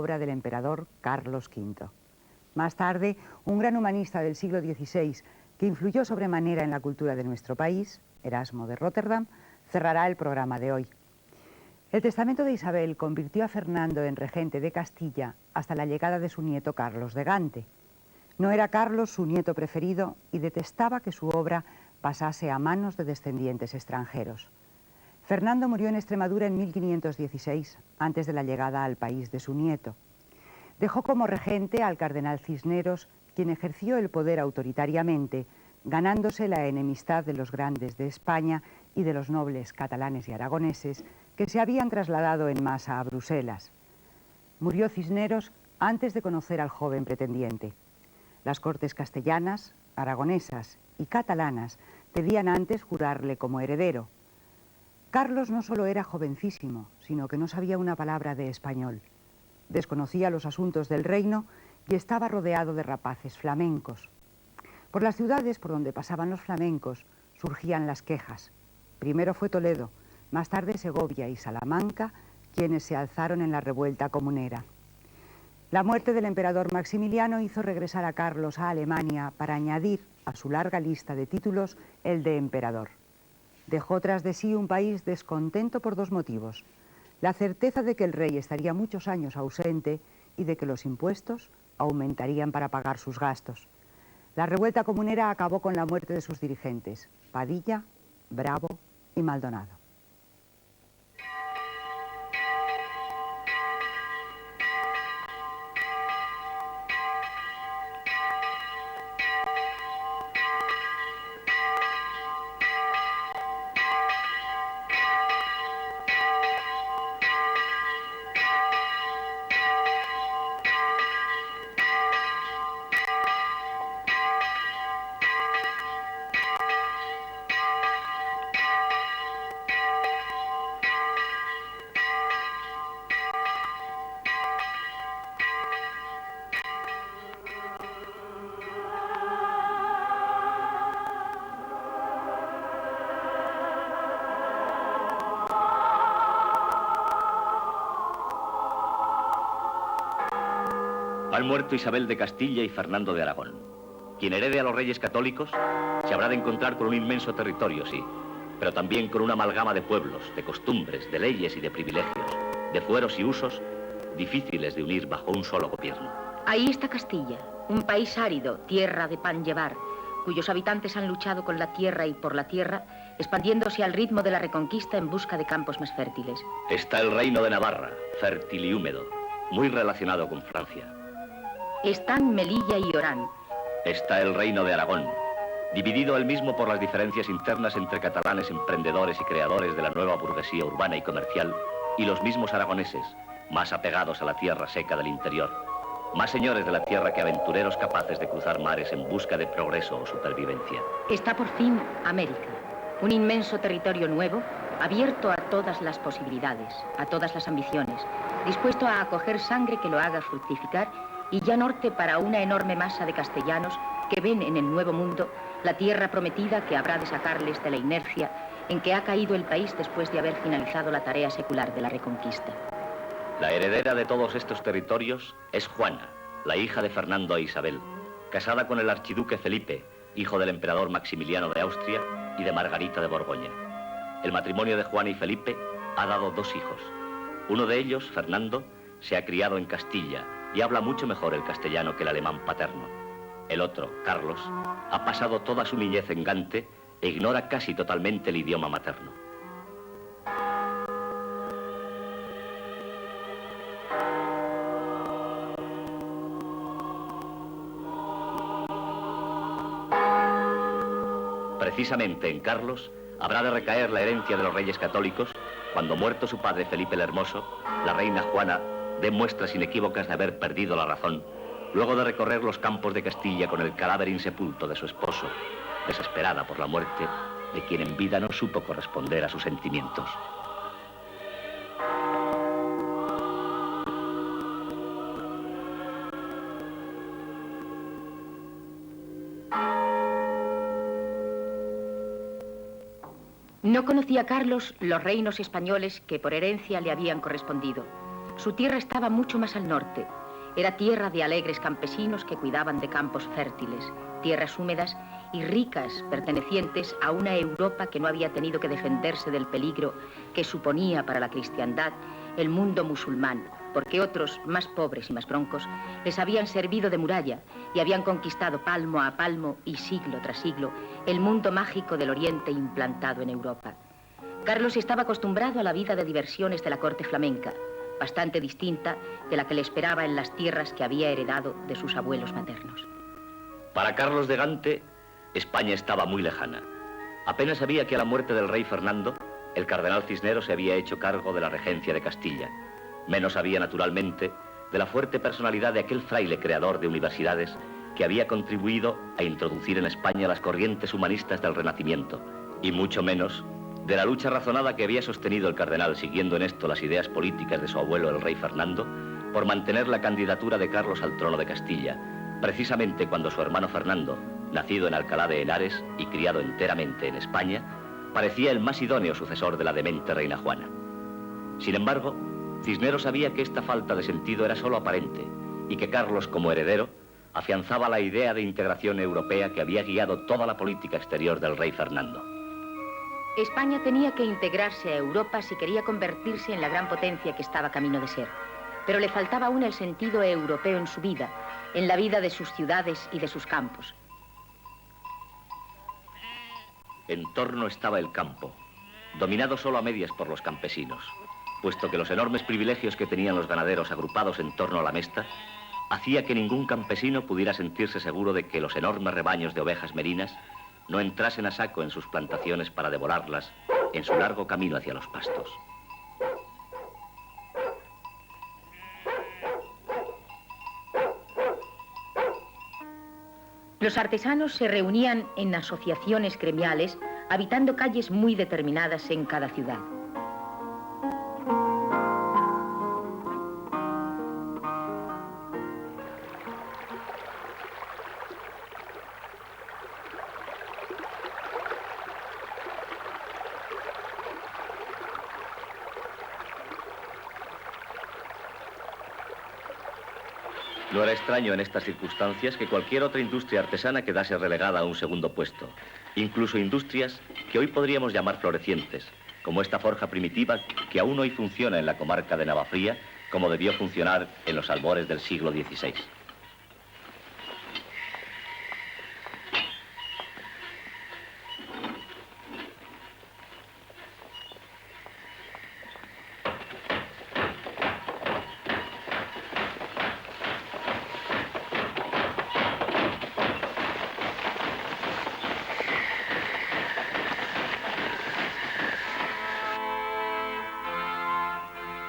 obra del emperador Carlos V. Más tarde, un gran humanista del siglo XVI que influyó sobremanera en la cultura de nuestro país, Erasmo de Róterdam, cerrará el programa de hoy. El testamento de Isabel convirtió a Fernando en regente de Castilla hasta la llegada de su nieto Carlos de Gante. No era Carlos su nieto preferido y detestaba que su obra pasase a manos de descendientes extranjeros. Fernando murió en Extremadura en 1516, antes de la llegada al país de su nieto. Dejó como regente al cardenal Cisneros, quien ejerció el poder autoritariamente, ganándose la enemistad de los grandes de España y de los nobles catalanes y aragoneses que se habían trasladado en masa a Bruselas. Murió Cisneros antes de conocer al joven pretendiente. Las cortes castellanas, aragonesas y catalanas pedían antes jurarle como heredero. Carlos no solo era jovencísimo, sino que no sabía una palabra de español. Desconocía los asuntos del reino y estaba rodeado de rapaces flamencos. Por las ciudades por donde pasaban los flamencos surgían las quejas. Primero fue Toledo, más tarde Segovia y Salamanca, quienes se alzaron en la revuelta comunera. La muerte del emperador Maximiliano hizo regresar a Carlos a Alemania para añadir a su larga lista de títulos el de emperador. Dejó tras de sí un país descontento por dos motivos: la certeza de que el rey estaría muchos años ausente y de que los impuestos aumentarían para pagar sus gastos. La revuelta comunera acabó con la muerte de sus dirigentes, Padilla, Bravo y Maldonado. Han muerto Isabel de Castilla y Fernando de Aragón. Quien herede a los reyes católicos se habrá de encontrar con un inmenso territorio, sí, pero también con una amalgama de pueblos, de costumbres, de leyes y de privilegios, de fueros y usos difíciles de unir bajo un solo gobierno. Ahí está Castilla, un país árido, tierra de pan llevar, cuyos habitantes han luchado con la tierra y por la tierra, expandiéndose al ritmo de la reconquista en busca de campos más fértiles. Está el reino de Navarra, fértil y húmedo, muy relacionado con Francia. Están Melilla y Orán. Está el reino de Aragón, dividido él mismo por las diferencias internas entre catalanes emprendedores y creadores de la nueva burguesía urbana y comercial y los mismos aragoneses, más apegados a la tierra seca del interior, más señores de la tierra que aventureros capaces de cruzar mares en busca de progreso o supervivencia. Está por fin América, un inmenso territorio nuevo, abierto a todas las posibilidades, a todas las ambiciones, dispuesto a acoger sangre que lo haga fructificar y ya norte para una enorme masa de castellanos que ven en el Nuevo Mundo la tierra prometida que habrá de sacarles de la inercia en que ha caído el país después de haber finalizado la tarea secular de la reconquista. La heredera de todos estos territorios es Juana, la hija de Fernando e Isabel, casada con el archiduque Felipe, hijo del emperador Maximiliano de Austria y de Margarita de Borgoña. El matrimonio de Juana y Felipe ha dado dos hijos. Uno de ellos, Fernando, se ha criado en Castilla y habla mucho mejor el castellano que el alemán paterno. El otro, Carlos, ha pasado toda su niñez en Gante e ignora casi totalmente el idioma materno. Precisamente en Carlos habrá de recaer la herencia de los reyes católicos cuando, muerto su padre Felipe el Hermoso, la reina Juana dé muestras inequívocas de haber perdido la razón, luego de recorrer los campos de Castilla con el cadáver insepulto de su esposo, desesperada por la muerte de quien en vida no supo corresponder a sus sentimientos. No conocía Carlos los reinos españoles que por herencia le habían correspondido. Su tierra estaba mucho más al norte. Era tierra de alegres campesinos que cuidaban de campos fértiles, tierras húmedas y ricas, pertenecientes a una Europa que no había tenido que defenderse del peligro que suponía para la cristiandad el mundo musulmán, porque otros, más pobres y más broncos, les habían servido de muralla y habían conquistado palmo a palmo y siglo tras siglo el mundo mágico del Oriente implantado en Europa. Carlos estaba acostumbrado a la vida de diversiones de la corte flamenca, bastante distinta de la que le esperaba en las tierras que había heredado de sus abuelos maternos. Para Carlos de Gante, España estaba muy lejana. Apenas sabía que a la muerte del rey Fernando, el cardenal Cisneros se había hecho cargo de la regencia de Castilla. Menos sabía, naturalmente, de la fuerte personalidad de aquel fraile creador de universidades que había contribuido a introducir en España las corrientes humanistas del Renacimiento, y mucho menos de la lucha razonada que había sostenido el cardenal, siguiendo en esto las ideas políticas de su abuelo, el rey Fernando, por mantener la candidatura de Carlos al trono de Castilla, precisamente cuando su hermano Fernando, nacido en Alcalá de Henares y criado enteramente en España, parecía el más idóneo sucesor de la demente reina Juana. Sin embargo, Cisneros sabía que esta falta de sentido era solo aparente y que Carlos, como heredero, afianzaba la idea de integración europea que había guiado toda la política exterior del rey Fernando. España tenía que integrarse a Europa si quería convertirse en la gran potencia que estaba camino de ser. Pero le faltaba aún el sentido europeo en su vida, en la vida de sus ciudades y de sus campos. En torno estaba el campo, dominado solo a medias por los campesinos, puesto que los enormes privilegios que tenían los ganaderos agrupados en torno a la mesta hacía que ningún campesino pudiera sentirse seguro de que los enormes rebaños de ovejas merinas no entrasen a saco en sus plantaciones para devorarlas en su largo camino hacia los pastos. Los artesanos se reunían en asociaciones gremiales, habitando calles muy determinadas en cada ciudad. No era extraño en estas circunstancias que cualquier otra industria artesana quedase relegada a un segundo puesto. Incluso industrias que hoy podríamos llamar florecientes, como esta forja primitiva que aún hoy funciona en la comarca de Navafría, como debió funcionar en los albores del siglo XVI.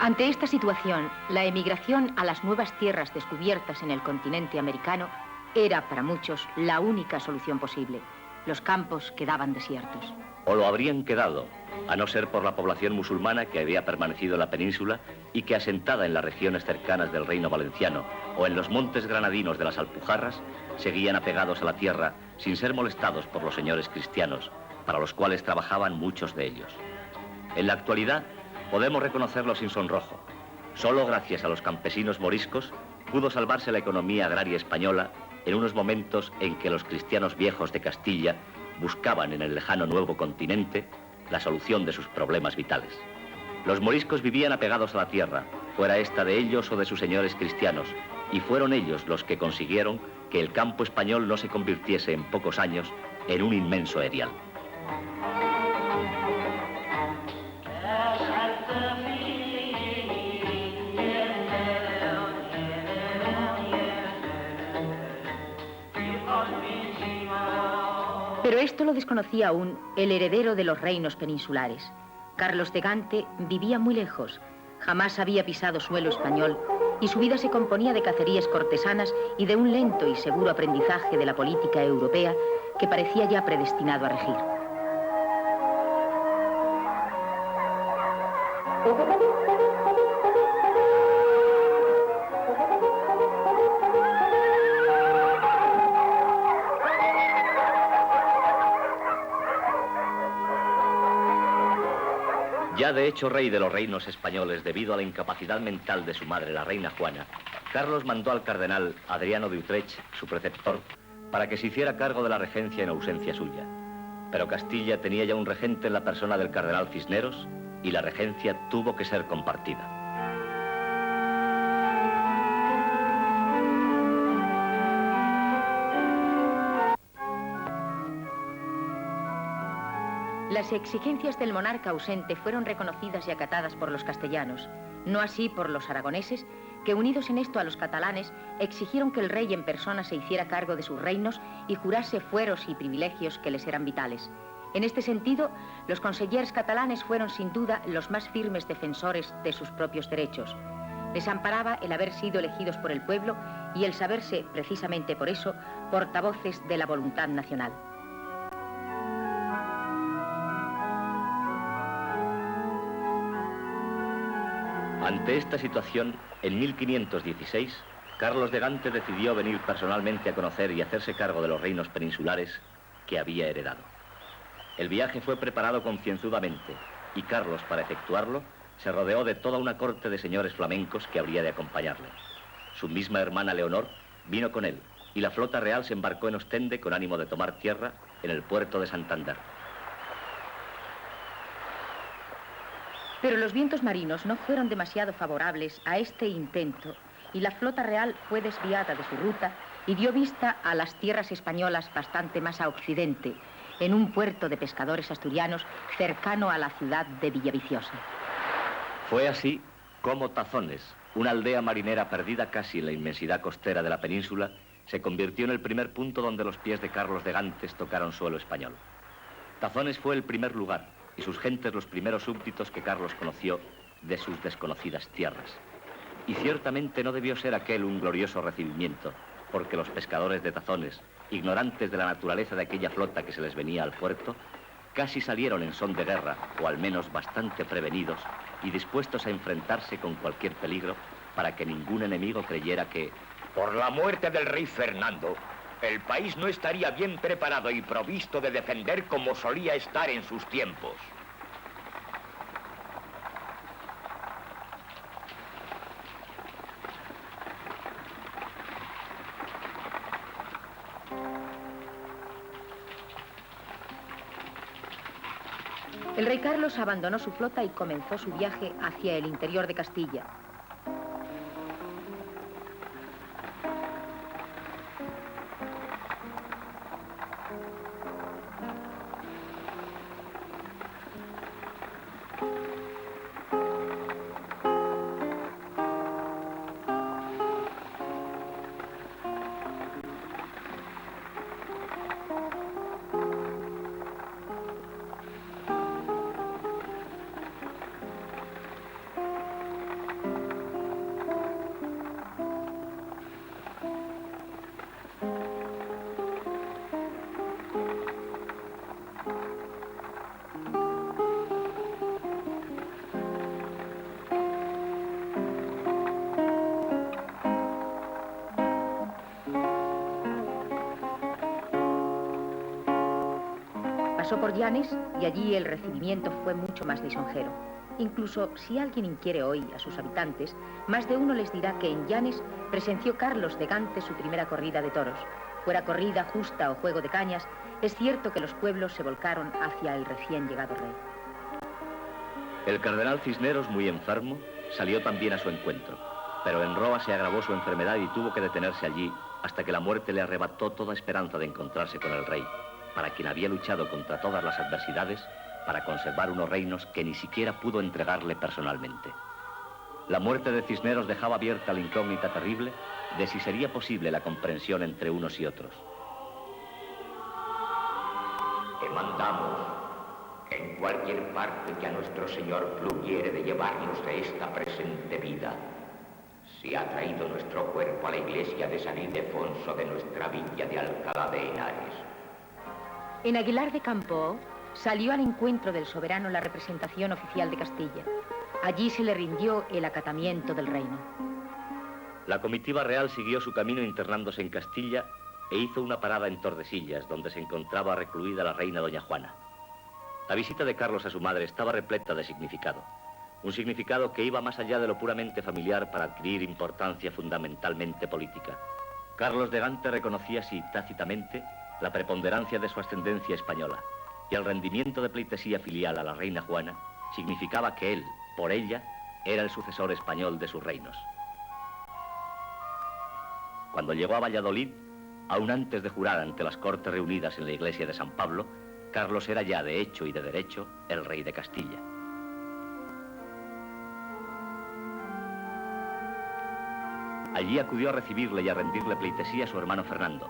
Ante esta situación, la emigración a las nuevas tierras descubiertas en el continente americano era para muchos la única solución posible. Los campos quedaban desiertos. O lo habrían quedado, a no ser por la población musulmana que había permanecido en la península y que, asentada en las regiones cercanas del Reino Valenciano o en los montes granadinos de las Alpujarras, seguían apegados a la tierra sin ser molestados por los señores cristianos, para los cuales trabajaban muchos de ellos. En la actualidad, podemos reconocerlo sin sonrojo. Solo gracias a los campesinos moriscos pudo salvarse la economía agraria española en unos momentos en que los cristianos viejos de Castilla buscaban en el lejano nuevo continente la solución de sus problemas vitales. Los moriscos vivían apegados a la tierra, fuera esta de ellos o de sus señores cristianos, y fueron ellos los que consiguieron que el campo español no se convirtiese en pocos años en un inmenso erial. Pero esto lo desconocía aún el heredero de los reinos peninsulares. Carlos de Gante vivía muy lejos, jamás había pisado suelo español y su vida se componía de cacerías cortesanas y de un lento y seguro aprendizaje de la política europea que parecía ya predestinado a regir. Ya de hecho rey de los reinos españoles debido a la incapacidad mental de su madre, la reina Juana, Carlos mandó al cardenal Adriano de Utrecht, su preceptor, para que se hiciera cargo de la regencia en ausencia suya. Pero Castilla tenía ya un regente en la persona del cardenal Cisneros y la regencia tuvo que ser compartida. Las exigencias del monarca ausente fueron reconocidas y acatadas por los castellanos, no así por los aragoneses, que unidos en esto a los catalanes, exigieron que el rey en persona se hiciera cargo de sus reinos y jurase fueros y privilegios que les eran vitales. En este sentido, los consellers catalanes fueron sin duda los más firmes defensores de sus propios derechos. Les amparaba el haber sido elegidos por el pueblo y el saberse, precisamente por eso, portavoces de la voluntad nacional. Ante esta situación, en 1516, Carlos de Gante decidió venir personalmente a conocer y hacerse cargo de los reinos peninsulares que había heredado. El viaje fue preparado concienzudamente y Carlos, para efectuarlo, se rodeó de toda una corte de señores flamencos que habría de acompañarle. Su misma hermana Leonor vino con él y la flota real se embarcó en Ostende con ánimo de tomar tierra en el puerto de Santander. Pero los vientos marinos no fueron demasiado favorables a este intento y la flota real fue desviada de su ruta y dio vista a las tierras españolas bastante más a occidente, en un puerto de pescadores asturianos cercano a la ciudad de Villaviciosa. Fue así como Tazones, una aldea marinera perdida casi en la inmensidad costera de la península, se convirtió en el primer punto donde los pies de Carlos de Gantes tocaron suelo español. Tazones fue el primer lugar y sus gentes los primeros súbditos que Carlos conoció de sus desconocidas tierras. Y ciertamente no debió ser aquel un glorioso recibimiento, porque los pescadores de Tazones, ignorantes de la naturaleza de aquella flota que se les venía al puerto, casi salieron en son de guerra, o al menos bastante prevenidos, y dispuestos a enfrentarse con cualquier peligro para que ningún enemigo creyera que, por la muerte del rey Fernando, el país no estaría bien preparado y provisto de defender como solía estar en sus tiempos. El rey Carlos abandonó su flota y comenzó su viaje hacia el interior de Castilla. Pasó por Llanes y allí el recibimiento fue mucho más lisonjero. Incluso si alguien inquiere hoy a sus habitantes, más de uno les dirá que en Llanes presenció Carlos de Gante su primera corrida de toros. Fuera corrida, justa o juego de cañas, es cierto que los pueblos se volcaron hacia el recién llegado rey. el cardenal Cisneros, muy enfermo, salió también a su encuentro, pero en Roa se agravó su enfermedad y tuvo que detenerse allí hasta que la muerte le arrebató toda esperanza de encontrarse con el rey, para quien había luchado contra todas las adversidades para conservar unos reinos que ni siquiera pudo entregarle personalmente. La muerte de Cisneros dejaba abierta la incógnita terrible de si sería posible la comprensión entre unos y otros. Te mandamos en cualquier parte que a nuestro Señor pluguiere de llevarnos de esta presente vida. Se ha traído nuestro cuerpo a la iglesia de San Ildefonso de nuestra villa de Alcalá de Henares. En Aguilar de Campo salió al encuentro del soberano la representación oficial de Castilla. Allí se le rindió el acatamiento del reino. La comitiva real siguió su camino internándose en Castilla e hizo una parada en Tordesillas, donde se encontraba recluida la reina doña Juana. La visita de Carlos a su madre estaba repleta de significado. Un significado que iba más allá de lo puramente familiar para adquirir importancia fundamentalmente política. Carlos de Gante reconocía así tácitamente la preponderancia de su ascendencia española, y el rendimiento de pleitesía filial a la reina Juana significaba que él, por ella, era el sucesor español de sus reinos. Cuando llegó a Valladolid, aún antes de jurar ante las Cortes reunidas en la iglesia de San Pablo, Carlos era ya de hecho y de derecho el rey de Castilla. Allí acudió a recibirle y a rendirle pleitesía a su hermano Fernando.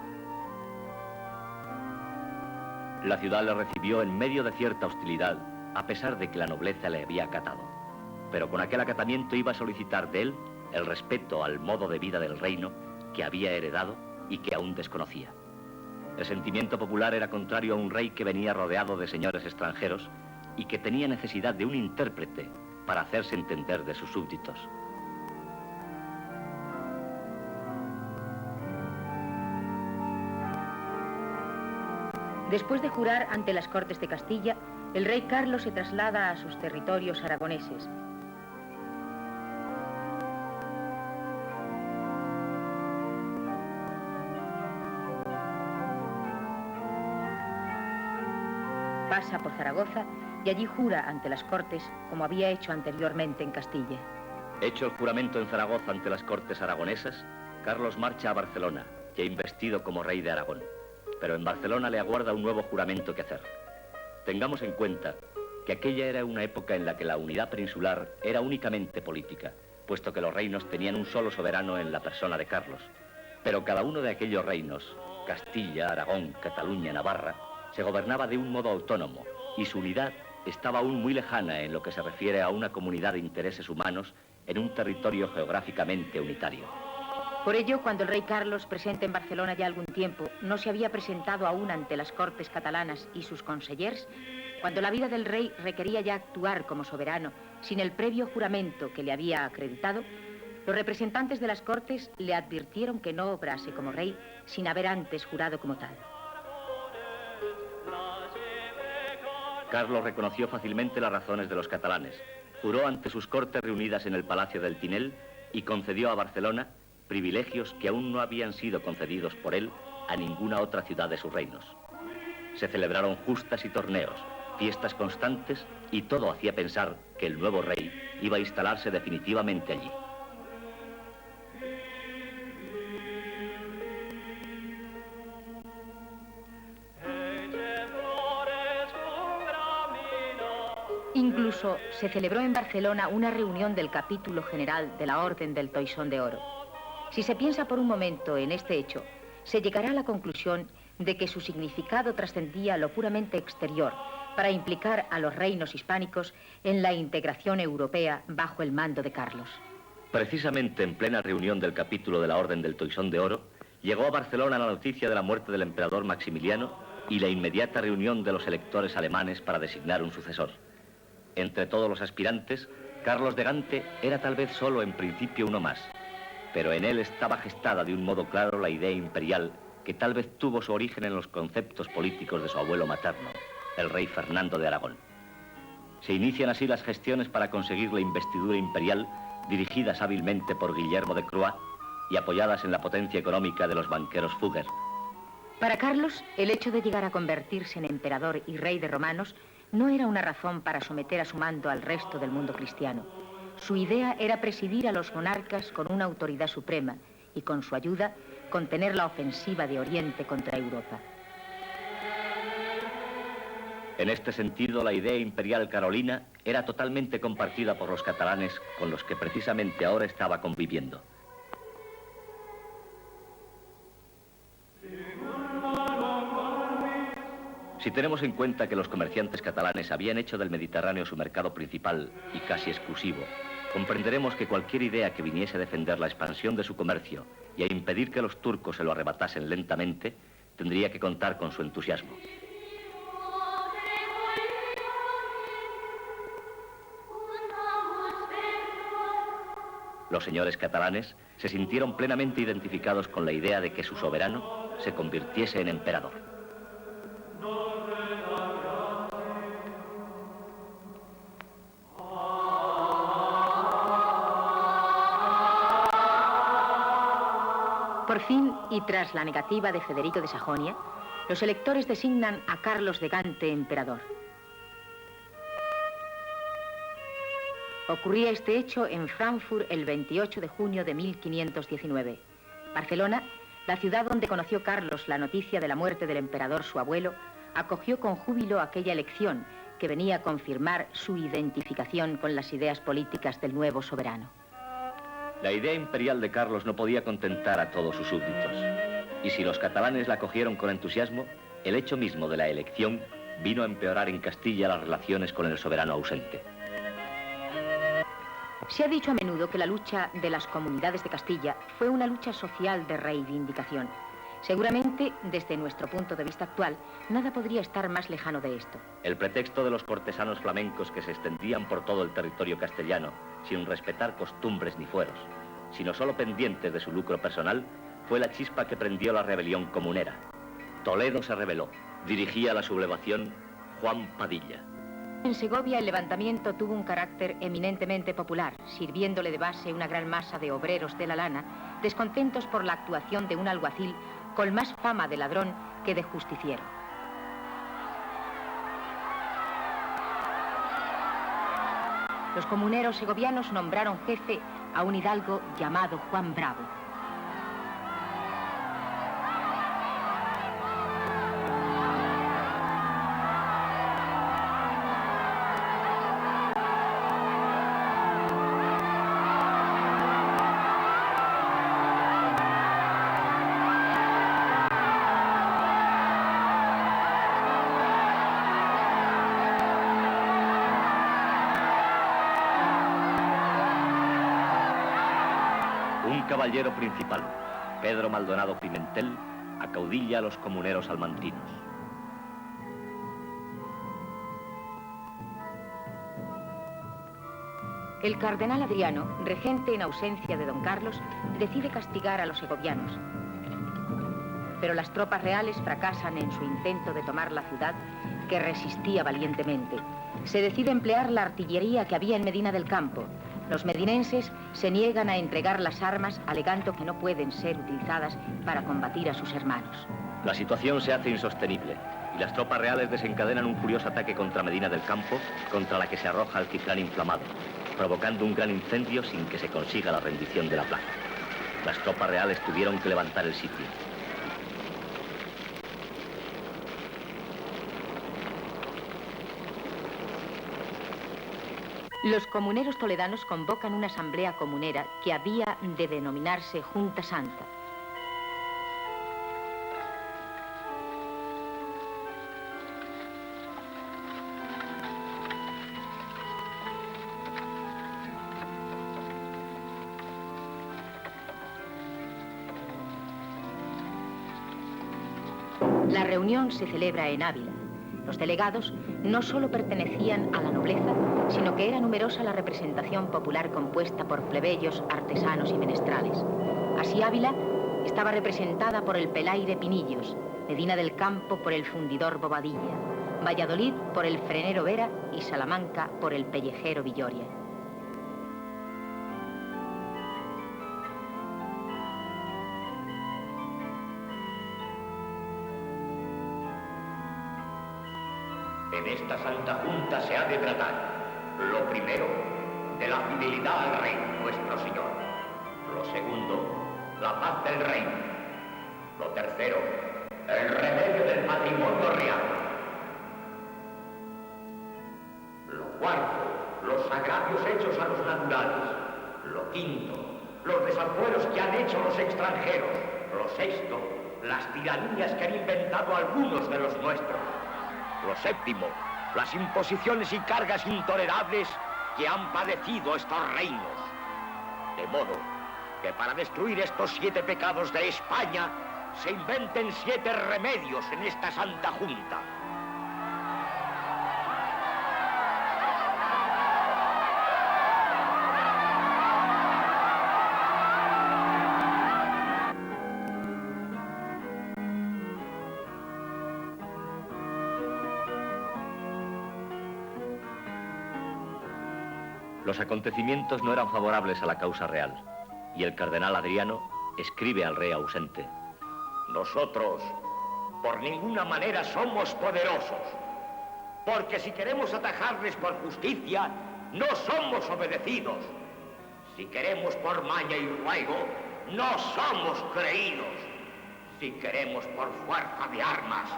La ciudad le recibió en medio de cierta hostilidad, a pesar de que la nobleza le había acatado. Pero con aquel acatamiento iba a solicitar de él el respeto al modo de vida del reino que había heredado y que aún desconocía. El sentimiento popular era contrario a un rey que venía rodeado de señores extranjeros y que tenía necesidad de un intérprete para hacerse entender de sus súbditos. Después de jurar ante las Cortes de Castilla, el rey Carlos se traslada a sus territorios aragoneses. Pasa por Zaragoza y allí jura ante las Cortes, como había hecho anteriormente en Castilla. Hecho el juramento en Zaragoza ante las Cortes aragonesas, Carlos marcha a Barcelona, ya investido como rey de Aragón. Pero en Barcelona le aguarda un nuevo juramento que hacer. Tengamos en cuenta que aquella era una época en la que la unidad peninsular era únicamente política, puesto que los reinos tenían un solo soberano en la persona de Carlos. Pero cada uno de aquellos reinos, Castilla, Aragón, Cataluña, Navarra, se gobernaba de un modo autónomo, y su unidad estaba aún muy lejana en lo que se refiere a una comunidad de intereses humanos en un territorio geográficamente unitario. Por ello, cuando el rey Carlos, presente en Barcelona ya algún tiempo, no se había presentado aún ante las Cortes catalanas y sus consellers, cuando la vida del rey requería ya actuar como soberano, sin el previo juramento que le había acreditado, los representantes de las Cortes le advirtieron que no obrase como rey sin haber antes jurado como tal. Carlos reconoció fácilmente las razones de los catalanes, juró ante sus Cortes reunidas en el Palacio del Tinel y concedió a Barcelona privilegios que aún no habían sido concedidos por él a ninguna otra ciudad de sus reinos. Se celebraron justas y torneos, fiestas constantes, y todo hacía pensar que el nuevo rey iba a instalarse definitivamente allí. Incluso se celebró en Barcelona una reunión del capítulo general de la Orden del Toisón de Oro. Si se piensa por un momento en este hecho, se llegará a la conclusión de que su significado trascendía lo puramente exterior para implicar a los reinos hispánicos en la integración europea bajo el mando de Carlos. Precisamente en plena reunión del capítulo de la Orden del Toisón de Oro, llegó a Barcelona la noticia de la muerte del emperador Maximiliano y la inmediata reunión de los electores alemanes para designar un sucesor. Entre todos los aspirantes, Carlos de Gante era tal vez solo en principio uno más, pero en él estaba gestada de un modo claro la idea imperial que tal vez tuvo su origen en los conceptos políticos de su abuelo materno, el rey Fernando de Aragón. Se inician así las gestiones para conseguir la investidura imperial, dirigidas hábilmente por Guillermo de Croix y apoyadas en la potencia económica de los banqueros Fugger. Para Carlos, el hecho de llegar a convertirse en emperador y rey de romanos no era una razón para someter a su mando al resto del mundo cristiano. Su idea era presidir a los monarcas con una autoridad suprema y, con su ayuda, contener la ofensiva de Oriente contra Europa. En este sentido, la idea imperial carolina era totalmente compartida por los catalanes con los que precisamente ahora estaba conviviendo. Si tenemos en cuenta que los comerciantes catalanes habían hecho del Mediterráneo su mercado principal y casi exclusivo, comprenderemos que cualquier idea que viniese a defender la expansión de su comercio y a impedir que los turcos se lo arrebatasen lentamente, tendría que contar con su entusiasmo. Los señores catalanes se sintieron plenamente identificados con la idea de que su soberano se convirtiese en emperador. Por fin, y tras la negativa de Federico de Sajonia, los electores designan a Carlos de Gante emperador. Ocurría este hecho en Frankfurt el 28 de junio de 1519. Barcelona, la ciudad donde conoció Carlos la noticia de la muerte del emperador su abuelo, acogió con júbilo aquella elección que venía a confirmar su identificación con las ideas políticas del nuevo soberano. La idea imperial de Carlos no podía contentar a todos sus súbditos. Y si los catalanes la acogieron con entusiasmo, el hecho mismo de la elección vino a empeorar en Castilla las relaciones con el soberano ausente. Se ha dicho a menudo que la lucha de las comunidades de Castilla fue una lucha social de reivindicación. Seguramente, desde nuestro punto de vista actual, nada podría estar más lejano de esto. El pretexto de los cortesanos flamencos que se extendían por todo el territorio castellano, sin respetar costumbres ni fueros, sino solo pendientes de su lucro personal, fue la chispa que prendió la rebelión comunera. Toledo se rebeló. Dirigía la sublevación Juan Padilla. En Segovia el levantamiento tuvo un carácter eminentemente popular, sirviéndole de base una gran masa de obreros de la lana, descontentos por la actuación de un alguacil con más fama de ladrón que de justiciero. Los comuneros segovianos nombraron jefe a un hidalgo llamado Juan Bravo. Caballero principal, Pedro Maldonado Pimentel, acaudilla a los comuneros salmantinos. El cardenal Adriano, regente en ausencia de don Carlos, decide castigar a los segovianos. Pero las tropas reales fracasan en su intento de tomar la ciudad, que resistía valientemente. Se decide emplear la artillería que había en Medina del Campo. Los medinenses se niegan a entregar las armas, alegando que no pueden ser utilizadas para combatir a sus hermanos. La situación se hace insostenible y las tropas reales desencadenan un furioso ataque contra Medina del Campo, contra la que se arroja alquitrán inflamado, provocando un gran incendio sin que se consiga la rendición de la plaza. Las tropas reales tuvieron que levantar el sitio. Los comuneros toledanos convocan una asamblea comunera que había de denominarse Junta Santa. La reunión se celebra en Ávila. Los delegados no solo pertenecían a la nobleza, sino que era numerosa la representación popular compuesta por plebeyos, artesanos y menestrales. Así Ávila estaba representada por el pelaire Pinillos, Medina del Campo por el fundidor Bobadilla, Valladolid por el frenero Vera y Salamanca por el pellejero Villoria. En esta Santa Junta se ha de tratar, lo primero, de la fidelidad al rey, nuestro señor. Lo segundo, la paz del reino. Lo tercero, el remedio del matrimonio real. Lo cuarto, los agravios hechos a los naturales. Lo quinto, los desafueros que han hecho los extranjeros. Lo sexto, las tiranías que han inventado algunos de los nuestros. Lo séptimo, las imposiciones y cargas intolerables que han padecido estos reinos. De modo que para destruir estos 7 pecados de España se inventen 7 remedios en esta Santa Junta. Los acontecimientos no eran favorables a la causa real, y el cardenal Adriano escribe al rey ausente: nosotros, por ninguna manera somos poderosos, porque si queremos atajarles por justicia, no somos obedecidos. Si queremos por maña y ruego, no somos creídos. Si queremos por fuerza de armas,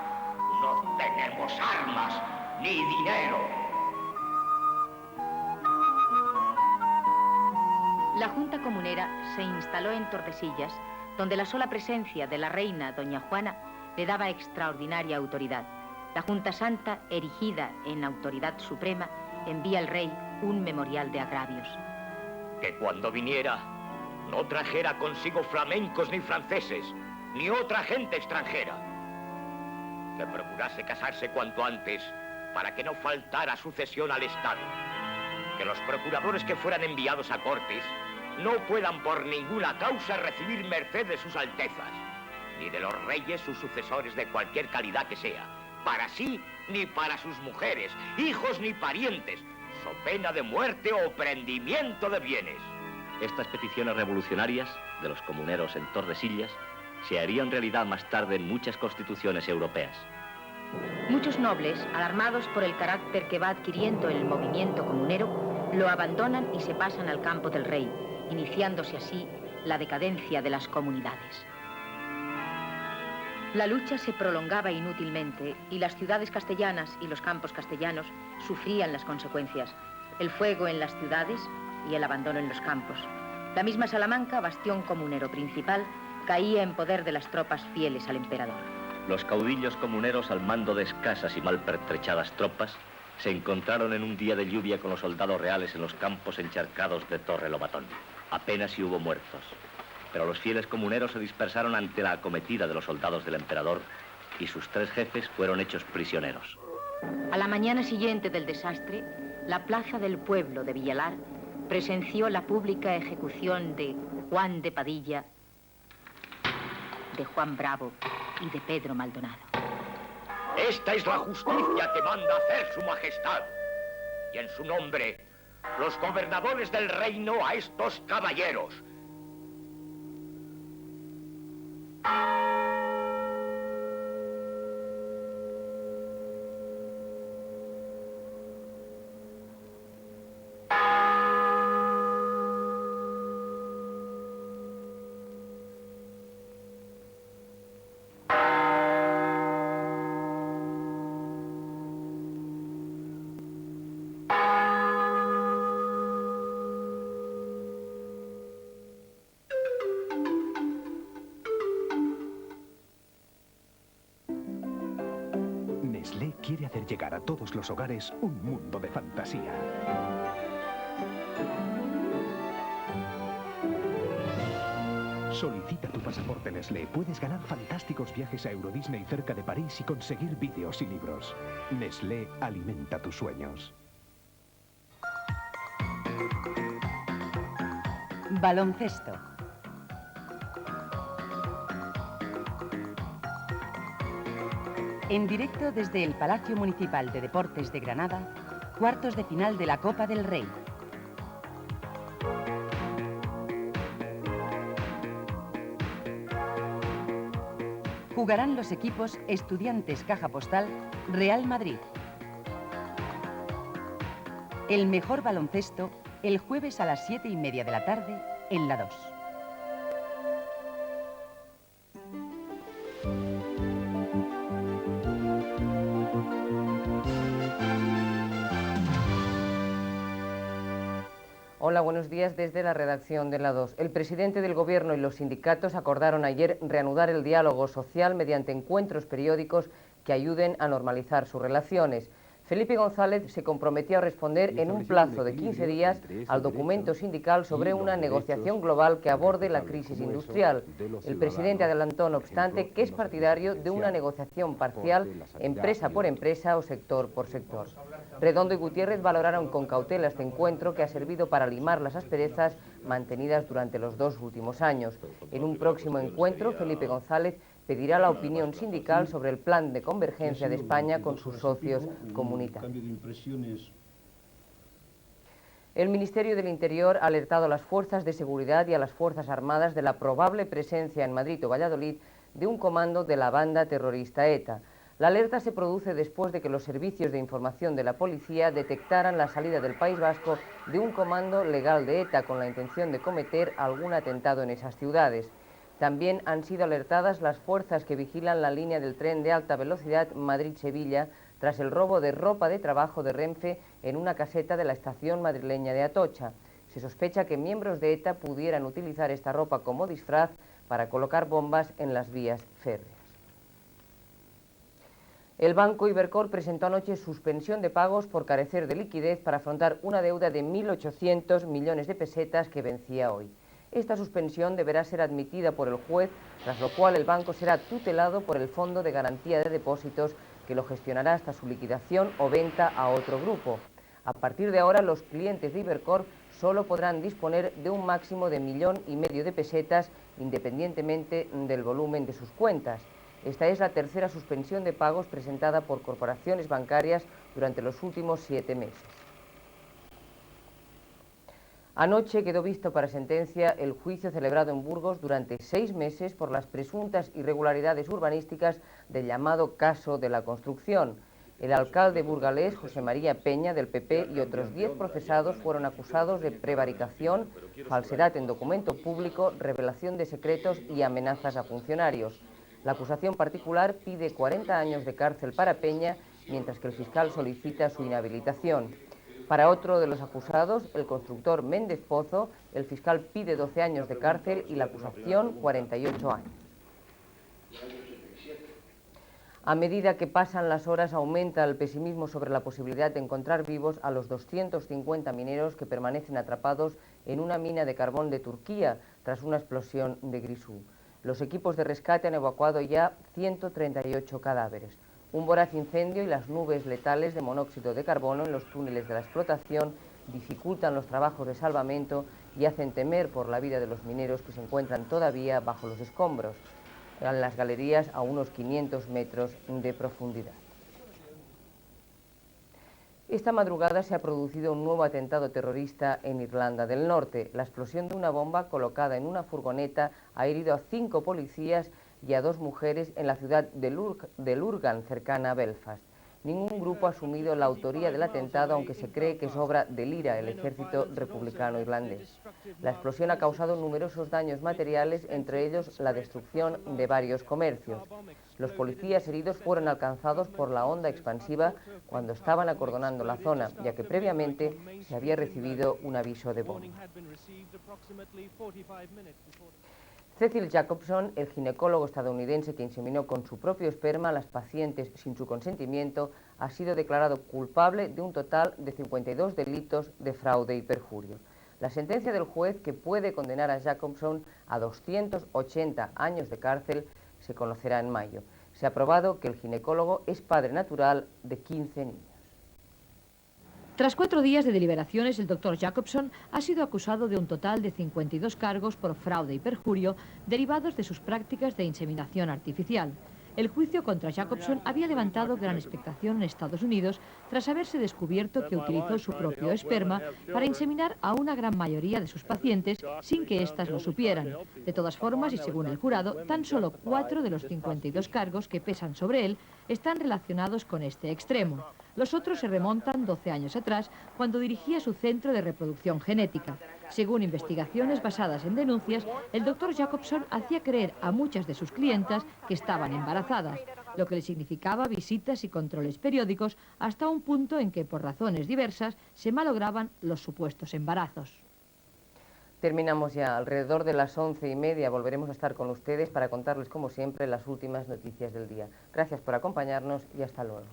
no tenemos armas ni dinero. La Junta Comunera se instaló en Tordesillas, donde la sola presencia de la reina doña Juana le daba extraordinaria autoridad. La Junta Santa, erigida en autoridad suprema, envía al rey un memorial de agravios. Que cuando viniera, no trajera consigo flamencos ni franceses, ni otra gente extranjera. Que procurase casarse cuanto antes, para que no faltara sucesión al Estado. Que los procuradores que fueran enviados a Cortes no puedan por ninguna causa recibir merced de sus altezas, ni de los reyes sus sucesores de cualquier calidad que sea, para sí ni para sus mujeres, hijos ni parientes, so pena de muerte o prendimiento de bienes. Estas peticiones revolucionarias de los comuneros en Tordesillas se harían realidad más tarde en muchas constituciones europeas. Muchos nobles, alarmados por el carácter que va adquiriendo el movimiento comunero, lo abandonan y se pasan al campo del rey, iniciándose así la decadencia de las comunidades. La lucha se prolongaba inútilmente y las ciudades castellanas y los campos castellanos sufrían las consecuencias: el fuego en las ciudades y el abandono en los campos. La misma Salamanca, bastión comunero principal, caía en poder de las tropas fieles al emperador. Los caudillos comuneros, al mando de escasas y mal pertrechadas tropas, se encontraron en un día de lluvia con los soldados reales en los campos encharcados de Torre Lobatón. Apenas si hubo muertos, pero los fieles comuneros se dispersaron ante la acometida de los soldados del emperador y sus 3 jefes fueron hechos prisioneros. A la mañana siguiente del desastre, la plaza del pueblo de Villalar presenció la pública ejecución de Juan de Padilla, de Juan Bravo y de Pedro Maldonado. Esta es la justicia que manda hacer su majestad. Y en su nombre, los gobernadores del reino a estos caballeros. Nestlé quiere hacer llegar a todos los hogares un mundo de fantasía. Solicita tu pasaporte Nestlé. Puedes ganar fantásticos viajes a Euro Disney cerca de París y conseguir vídeos y libros. Nestlé alimenta tus sueños. Baloncesto. En directo desde el Palacio Municipal de Deportes de Granada, cuartos de final de la Copa del Rey. Jugarán los equipos Estudiantes Caja Postal, Real Madrid. El mejor baloncesto el jueves a las 7:30 de la tarde en la 2. Hola, buenos días desde la redacción de La 2. El presidente del Gobierno y los sindicatos acordaron ayer reanudar el diálogo social mediante encuentros periódicos que ayuden a normalizar sus relaciones. Felipe González se comprometió a responder en un plazo de 15 días al documento sindical sobre una negociación global que aborde la crisis industrial. El presidente adelantó, no obstante, que es partidario de una negociación parcial, empresa por empresa o sector por sector. Redondo y Gutiérrez valoraron con cautela este encuentro que ha servido para limar las asperezas mantenidas durante los 2 últimos años. En un próximo encuentro, Felipe González pedirá la opinión sindical sobre el plan de convergencia de España con sus socios comunitarios. El Ministerio del Interior ha alertado a las fuerzas de seguridad y a las Fuerzas Armadas de la probable presencia en Madrid o Valladolid de un comando de la banda terrorista ETA. La alerta se produce después de que los servicios de información de la policía detectaran la salida del País Vasco de un comando legal de ETA con la intención de cometer algún atentado en esas ciudades. También han sido alertadas las fuerzas que vigilan la línea del tren de alta velocidad Madrid-Sevilla tras el robo de ropa de trabajo de Renfe en una caseta de la estación madrileña de Atocha. Se sospecha que miembros de ETA pudieran utilizar esta ropa como disfraz para colocar bombas en las vías férreas. El banco Ibercor presentó anoche suspensión de pagos por carecer de liquidez para afrontar una deuda de 1.800 millones de pesetas que vencía hoy. Esta suspensión deberá ser admitida por el juez, tras lo cual el banco será tutelado por el Fondo de Garantía de Depósitos, que lo gestionará hasta su liquidación o venta a otro grupo. A partir de ahora, los clientes de Ibercor solo podrán disponer de un máximo de 1,5 millones de pesetas, independientemente del volumen de sus cuentas. Esta es la tercera suspensión de pagos presentada por corporaciones bancarias durante los últimos 7 meses. Anoche quedó visto para sentencia el juicio celebrado en Burgos durante 6 meses por las presuntas irregularidades urbanísticas del llamado caso de la construcción. El alcalde burgalés, José María Peña, del PP, y otros 10 procesados fueron acusados de prevaricación, falsedad en documento público, revelación de secretos y amenazas a funcionarios. La acusación particular pide 40 años de cárcel para Peña, mientras que el fiscal solicita su inhabilitación. Para otro de los acusados, el constructor Méndez Pozo, el fiscal pide 12 años de cárcel y la acusación 48 años. A medida que pasan las horas, aumenta el pesimismo sobre la posibilidad de encontrar vivos a los 250 mineros que permanecen atrapados en una mina de carbón de Turquía tras una explosión de Grisú. Los equipos de rescate han evacuado ya 138 cadáveres. Un voraz incendio y las nubes letales de monóxido de carbono en los túneles de la explotación dificultan los trabajos de salvamento y hacen temer por la vida de los mineros que se encuentran todavía bajo los escombros, en las galerías a unos 500 metros de profundidad. Esta madrugada se ha producido un nuevo atentado terrorista en Irlanda del Norte. La explosión de una bomba colocada en una furgoneta ha herido a 5 policías y a 2 mujeres en la ciudad de Lurgan, cercana a Belfast. Ningún grupo ha asumido la autoría del atentado, aunque se cree que es obra del IRA, el ejército republicano irlandés. La explosión ha causado numerosos daños materiales, entre ellos la destrucción de varios comercios. Los policías heridos fueron alcanzados por la onda expansiva cuando estaban acordonando la zona, ya que previamente se había recibido un aviso de bomba. Cecil Jacobson, el ginecólogo estadounidense que inseminó con su propio esperma a las pacientes sin su consentimiento, ha sido declarado culpable de un total de 52 delitos de fraude y perjurio. La sentencia del juez, que puede condenar a Jacobson a 280 años de cárcel, se conocerá en mayo. Se ha probado que el ginecólogo es padre natural de 15 niños. Tras 4 días de deliberaciones, el doctor Jacobson ha sido acusado de un total de 52 cargos por fraude y perjurio derivados de sus prácticas de inseminación artificial. El juicio contra Jacobson había levantado gran expectación en Estados Unidos tras haberse descubierto que utilizó su propio esperma para inseminar a una gran mayoría de sus pacientes sin que éstas lo supieran. De todas formas, y según el jurado, tan solo 4 de los 52 cargos que pesan sobre él están relacionados con este extremo. Los otros se remontan 12 años atrás, cuando dirigía su centro de reproducción genética. Según investigaciones basadas en denuncias, el doctor Jacobson hacía creer a muchas de sus clientas que estaban embarazadas, lo que le significaba visitas y controles periódicos hasta un punto en que, por razones diversas, se malograban los supuestos embarazos. Terminamos ya. Alrededor de las 11:30 volveremos a estar con ustedes para contarles, como siempre, las últimas noticias del día. Gracias por acompañarnos y hasta luego.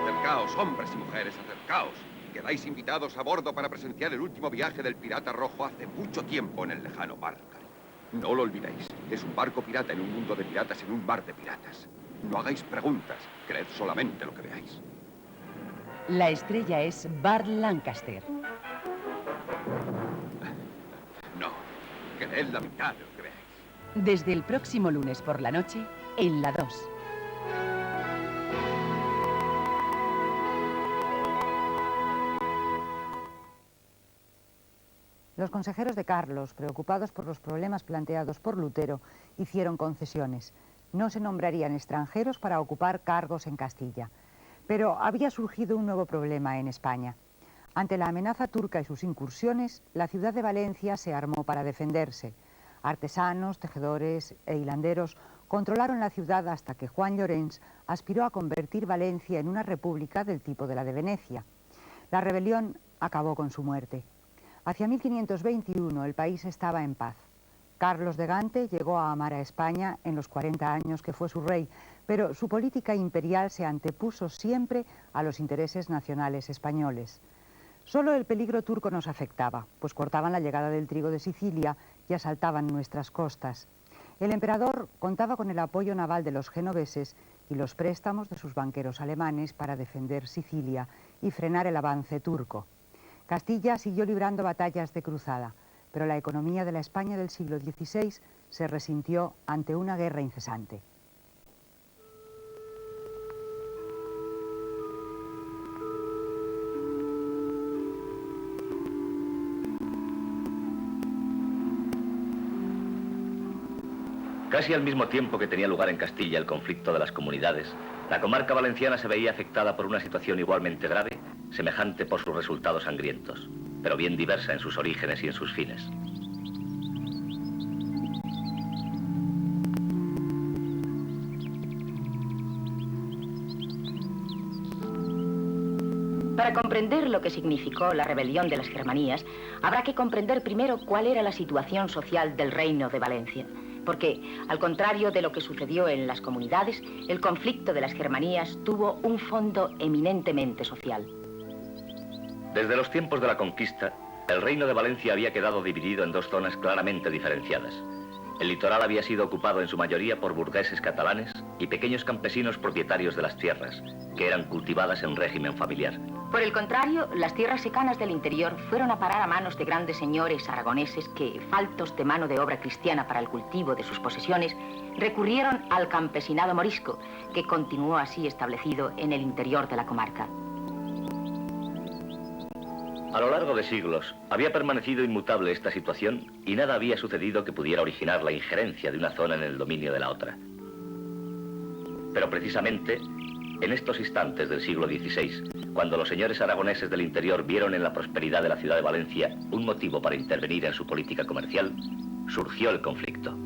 Acercaos, hombres y mujeres, acercaos. Quedáis invitados a bordo para presenciar el último viaje del pirata rojo hace mucho tiempo en el lejano mar Caribe. No lo olvidéis, es un barco pirata en un mundo de piratas en un mar de piratas. No hagáis preguntas, creed solamente lo que veáis. La estrella es Burt Lancaster. Tened la mitad de lo que veáis. Desde el próximo lunes por la noche, en la 2. Los consejeros de Carlos, preocupados por los problemas planteados por Lutero, hicieron concesiones. No se nombrarían extranjeros para ocupar cargos en Castilla. Pero había surgido un nuevo problema en España. Ante la amenaza turca y sus incursiones, la ciudad de Valencia se armó para defenderse. Artesanos, tejedores e hilanderos controlaron la ciudad hasta que Juan Llorens aspiró a convertir Valencia en una república del tipo de la de Venecia. La rebelión acabó con su muerte. Hacia 1521 el país estaba en paz. Carlos de Gante llegó a amar a España en los 40 años que fue su rey, pero su política imperial se antepuso siempre a los intereses nacionales españoles. Solo el peligro turco nos afectaba, pues cortaban la llegada del trigo de Sicilia y asaltaban nuestras costas. El emperador contaba con el apoyo naval de los genoveses y los préstamos de sus banqueros alemanes para defender Sicilia y frenar el avance turco. Castilla siguió librando batallas de cruzada, pero la economía de la España del siglo XVI se resintió ante una guerra incesante. Casi al mismo tiempo que tenía lugar en Castilla el conflicto de las comunidades, la comarca valenciana se veía afectada por una situación igualmente grave, semejante por sus resultados sangrientos, pero bien diversa en sus orígenes y en sus fines. Para comprender lo que significó la rebelión de las Germanías, habrá que comprender primero cuál era la situación social del Reino de Valencia. Porque, al contrario de lo que sucedió en las comunidades, el conflicto de las Germanías tuvo un fondo eminentemente social. Desde los tiempos de la conquista, el Reino de Valencia había quedado dividido en dos zonas claramente diferenciadas. El litoral había sido ocupado en su mayoría por burgueses catalanes y pequeños campesinos propietarios de las tierras, que eran cultivadas en régimen familiar. Por el contrario, las tierras secanas del interior fueron a parar a manos de grandes señores aragoneses que, faltos de mano de obra cristiana para el cultivo de sus posesiones, recurrieron al campesinado morisco, que continuó así establecido en el interior de la comarca. A lo largo de siglos, había permanecido inmutable esta situación y nada había sucedido que pudiera originar la injerencia de una zona en el dominio de la otra. Pero precisamente, en estos instantes del siglo XVI, cuando los señores aragoneses del interior vieron en la prosperidad de la ciudad de Valencia un motivo para intervenir en su política comercial, surgió el conflicto.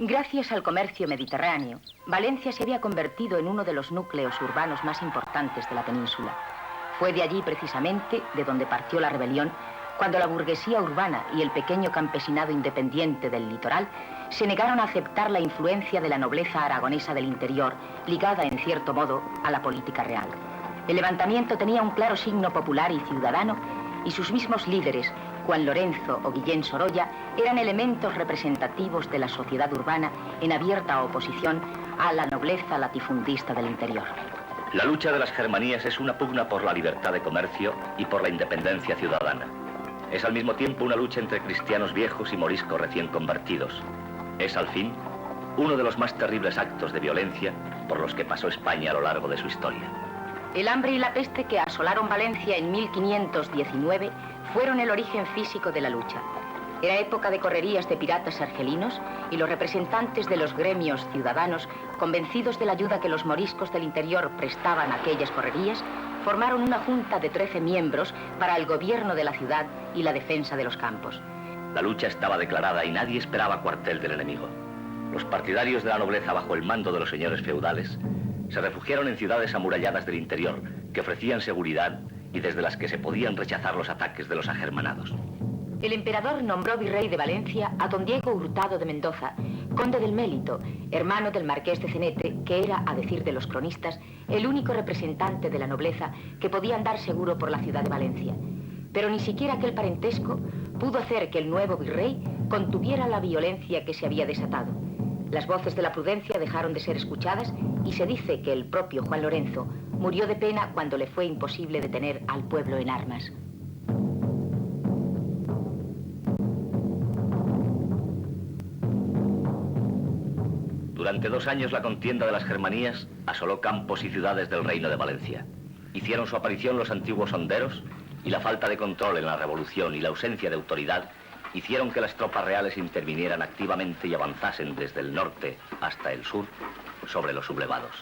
Gracias al comercio mediterráneo, Valencia se había convertido en uno de los núcleos urbanos más importantes de la península. Fue de allí precisamente de donde partió la rebelión, cuando la burguesía urbana y el pequeño campesinado independiente del litoral se negaron a aceptar la influencia de la nobleza aragonesa del interior, ligada en cierto modo a la política real. El levantamiento tenía un claro signo popular y ciudadano, y sus mismos líderes, Juan Lorenzo o Guillén Sorolla, eran elementos representativos de la sociedad urbana en abierta oposición a la nobleza latifundista del interior. La lucha de las Germanías es una pugna por la libertad de comercio y por la independencia ciudadana. Es al mismo tiempo una lucha entre cristianos viejos y moriscos recién convertidos. Es, al fin, uno de los más terribles actos de violencia por los que pasó España a lo largo de su historia. El hambre y la peste que asolaron Valencia en 1519 fueron el origen físico de la lucha. Era época de correrías de piratas argelinos y los representantes de los gremios ciudadanos, convencidos de la ayuda que los moriscos del interior prestaban a aquellas correrías, formaron una junta de 13 miembros para el gobierno de la ciudad y la defensa de los campos. La lucha estaba declarada y nadie esperaba cuartel del enemigo. Los partidarios de la nobleza bajo el mando de los señores feudales se refugiaron en ciudades amuralladas del interior que ofrecían seguridad y desde las que se podían rechazar los ataques de los agermanados. El emperador nombró virrey de Valencia a don Diego Hurtado de Mendoza, conde del Mélito, hermano del marqués de Cenete, que era, a decir de los cronistas, el único representante de la nobleza que podía andar seguro por la ciudad de Valencia. Pero ni siquiera aquel parentesco pudo hacer que el nuevo virrey contuviera la violencia que se había desatado. Las voces de la prudencia dejaron de ser escuchadas y se dice que el propio Juan Lorenzo murió de pena cuando le fue imposible detener al pueblo en armas. Durante 2 años la contienda de las Germanías asoló campos y ciudades del Reino de Valencia. Hicieron su aparición los antiguos honderos y la falta de control en la revolución y la ausencia de autoridad hicieron que las tropas reales intervinieran activamente y avanzasen desde el norte hasta el sur sobre los sublevados.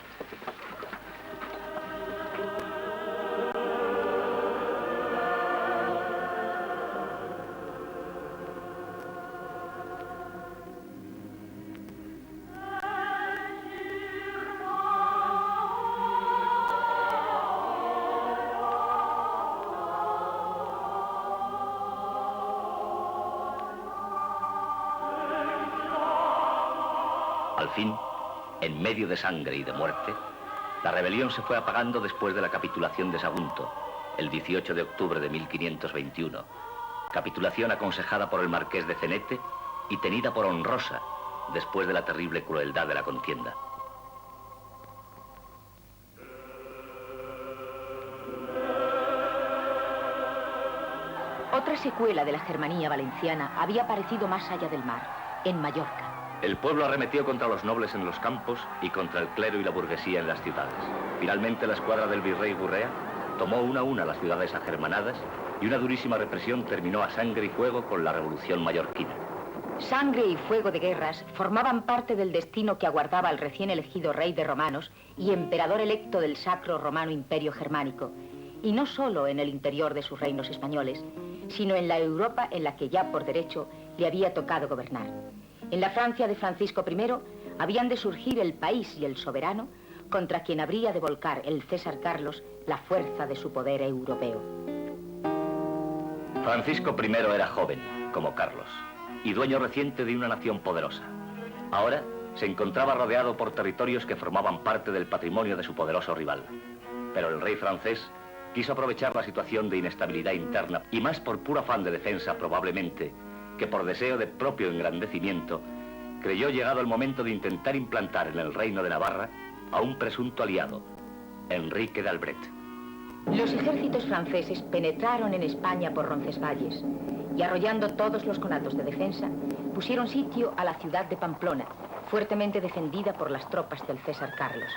Al fin, en medio de sangre y de muerte, la rebelión se fue apagando después de la capitulación de Sagunto, el 18 de octubre de 1521. Capitulación aconsejada por el marqués de Cenete y tenida por honrosa después de la terrible crueldad de la contienda. Otra secuela de la Germanía valenciana había aparecido más allá del mar, en Mallorca. El pueblo arremetió contra los nobles en los campos y contra el clero y la burguesía en las ciudades. Finalmente la escuadra del virrey Gurrea tomó una a una las ciudades agermanadas y una durísima represión terminó a sangre y fuego con la revolución mallorquina. Sangre y fuego de guerras formaban parte del destino que aguardaba al recién elegido rey de romanos y emperador electo del Sacro Romano Imperio Germánico, y no solo en el interior de sus reinos españoles, sino en la Europa en la que ya por derecho le había tocado gobernar. En la Francia de Francisco I habían de surgir el país y el soberano contra quien habría de volcar el César Carlos la fuerza de su poder europeo. Francisco I era joven, como Carlos, y dueño reciente de una nación poderosa. Ahora se encontraba rodeado por territorios que formaban parte del patrimonio de su poderoso rival. Pero el rey francés quiso aprovechar la situación de inestabilidad interna, y más por puro afán de defensa probablemente, que por deseo de propio engrandecimiento, creyó llegado el momento de intentar implantar en el reino de Navarra a un presunto aliado, Enrique de Albret. Los ejércitos franceses penetraron en España por Roncesvalles y, arrollando todos los conatos de defensa, pusieron sitio a la ciudad de Pamplona, fuertemente defendida por las tropas del César Carlos.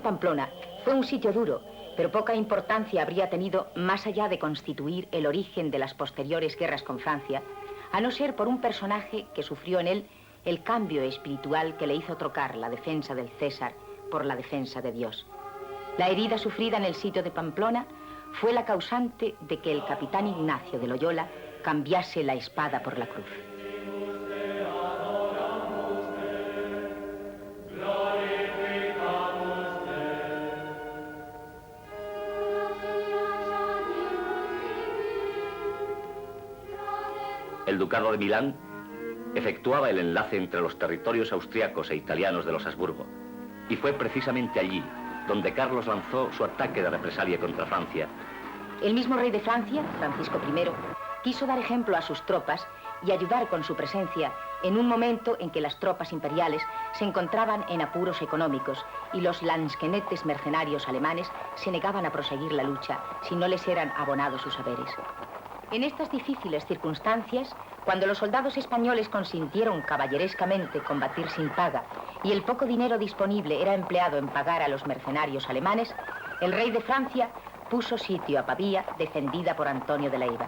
Pamplona fue un sitio duro, pero poca importancia habría tenido más allá de constituir el origen de las posteriores guerras con Francia, a no ser por un personaje que sufrió en él el cambio espiritual que le hizo trocar la defensa del César por la defensa de Dios. La herida sufrida en el sitio de Pamplona fue la causante de que el capitán Ignacio de Loyola cambiase la espada por la cruz. El ducado de Milán efectuaba el enlace entre los territorios austriacos e italianos de los Habsburgo, y fue precisamente allí donde Carlos lanzó su ataque de represalia contra Francia. El mismo rey de Francia, Francisco I, quiso dar ejemplo a sus tropas y ayudar con su presencia en un momento en que las tropas imperiales se encontraban en apuros económicos y los lansquenetes mercenarios alemanes se negaban a proseguir la lucha si no les eran abonados sus haberes. En estas difíciles circunstancias, cuando los soldados españoles consintieron caballerescamente combatir sin paga y el poco dinero disponible era empleado en pagar a los mercenarios alemanes, el rey de Francia puso sitio a Pavía, defendida por Antonio de Leiva.